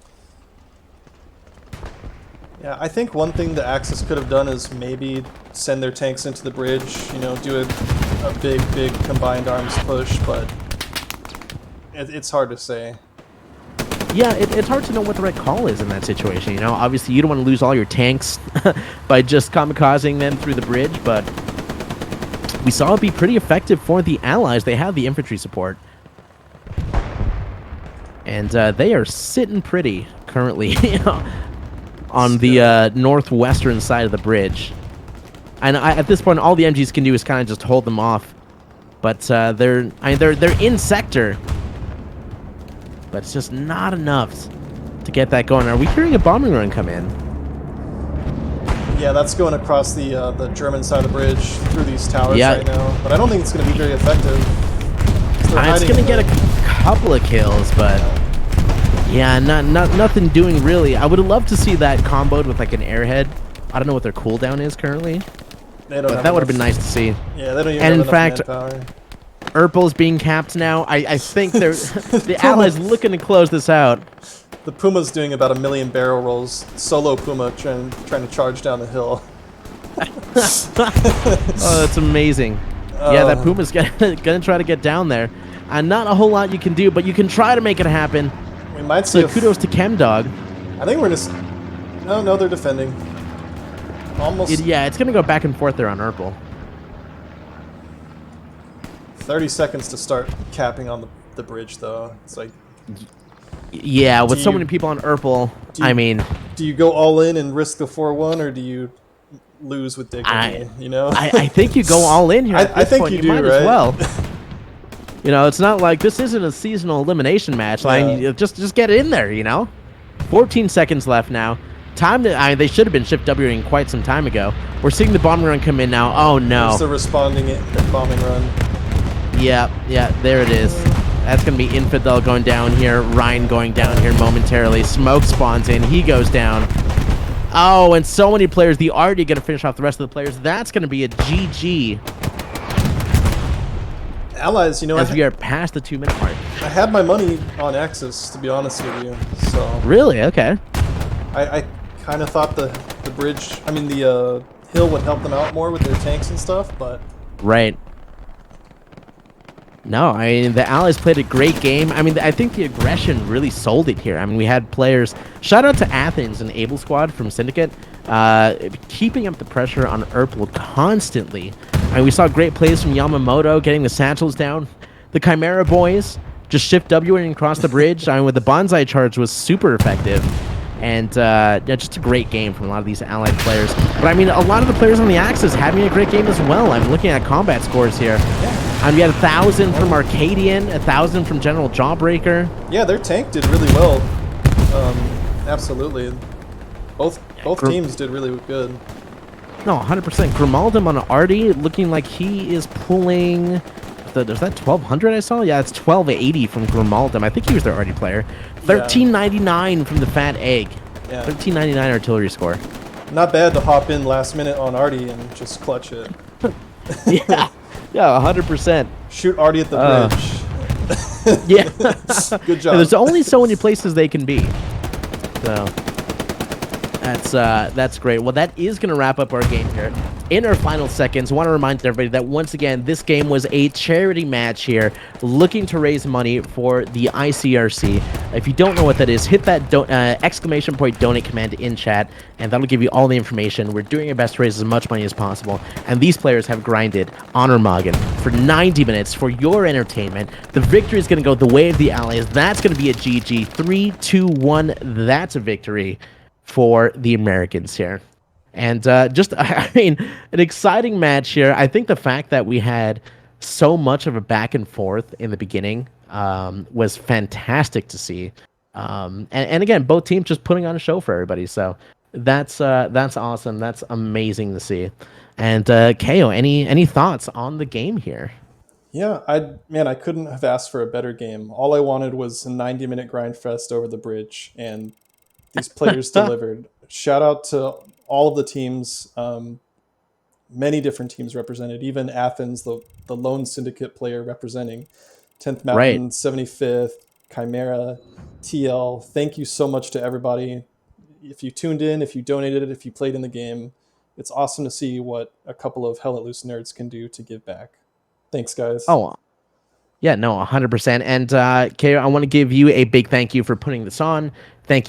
Yeah, I think one thing the Axis could have done is maybe send their tanks into the bridge, do a big combined arms push, but it's hard to say. Yeah, it's hard to know what the right call is in that situation. Obviously you don't want to lose all your tanks by just kamikazing them through the bridge, but we saw it be pretty effective for the Allies. They have the infantry support. And they are sitting pretty currently on the northwestern side of the bridge. And at this point, all the MGs can do is kind of just hold them off. But they're in sector. But it's just not enough to get that going. Are we hearing a bombing run come in? Yeah, that's going across the German side of the bridge through these towers right now. But I don't think it's going to be very effective. It's going to get a couple of kills, but yeah, nothing doing really. I would have loved to see that comboed with like an airhead. I don't know what their cooldown is currently. They don't but that would have been nice to see. Yeah, they don't even have enough fact, manpower. Urpel's being capped now. I think they're the Allies looking to close this out. The Puma's doing about 1 million barrel rolls. Solo Puma trying to charge down the hill. Oh, that's amazing. Yeah, that Puma's gonna try to get down there. And not a whole lot you can do, but you can try to make it happen. We might see. So kudos to Chemdog. I think we're gonna. No, they're defending. Almost. Yeah, it's gonna go back and forth there on Urpel. 30 seconds to start capping on the bridge, though. It's like, Yeah, with do so you many people on Urpel, do I you, mean, do you go all in and risk the 4-1, or do you lose with I, dignity? You know, I think you go all in here at I this think point. you You do, might as right? well. You know, it's not like this isn't a seasonal elimination match. Yeah. Like, just get in there. 14 seconds left now. Time to. They should have been shift Wing quite some time ago. We're seeing the bomb run come in now. Oh There's no. the responding bombing run. Yeah, there it is. That's going to be Infidel going down here. Ryan going down here momentarily. Smoke spawns in. He goes down. Oh, and so many players. The Artie going to finish off the rest of the players. That's going to be a GG Allies, as we are past the 2-minute mark. I had my money on Axis, to be honest with you. So Really? Okay. I kind of thought the bridge, I mean the hill would help them out more with their tanks and stuff, but Right. No, I mean, the Allies played a great game. I mean, I think the aggression really sold it here. I mean, we had players... Shout out to Athens and Able Squad from Syndicate, keeping up the pressure on Urpel constantly. I mean, we saw great plays from Yamamoto, getting the satchels down. The Chimera boys just shift W-ing across the bridge. I mean, with the Bonsai charge was super effective. And yeah, just a great game from a lot of these Allied players. But I mean, a lot of the players on the Axis having a great game as well. I'm looking at combat scores here. We had 1,000 from Arcadian, 1,000 from General Jawbreaker. yeah, their tank did really well. Absolutely. Both teams did really good. No, 100%. Grimaldum on Artie looking like he is pulling... There's that 1,200 I saw? Yeah, it's 1,280 from Grimaldum. I think he was their Artie player. 1,399 from the Fat Egg. Yeah. 1,399 artillery score. Not bad to hop in last minute on Artie and just clutch it. Yeah, 100%. Shoot Artie at the bridge. Yeah. Good job. There's only so many places they can be. So that's great. Well, that is going to wrap up our game here. In our final seconds, I want to remind everybody that once again, this game was a charity match here, looking to raise money for the ICRC. If you don't know what that is, hit that exclamation point donate command in chat, and that'll give you all the information. We're doing our best to raise as much money as possible, and these players have grinded on Remagen for 90 minutes for your entertainment. The victory is going to go the way of the Allies. That's going to be a GG. 3, 2, 1. That's a victory for the Americans here. And just, I mean, an exciting match here. I think the fact that we had so much of a back and forth in the beginning was fantastic to see. And again, both teams just putting on a show for everybody. So that's awesome. That's amazing to see. And KO, any thoughts on the game here? Yeah, I couldn't have asked for a better game. All I wanted was a 90-minute grind fest over the bridge, and these players delivered. Shout out to all of the teams, many different teams represented, even Athens, the lone syndicate player representing 10th Mountain, Right. 75th, Chimera, TL. Thank you so much to everybody. If you tuned in, if you donated, if you played in the game, it's awesome to see what a couple of Hell Let Loose nerds can do to give back. Thanks, guys. Oh, yeah, no, 100%. And KO, I want to give you a big thank you for putting this on. Thank you.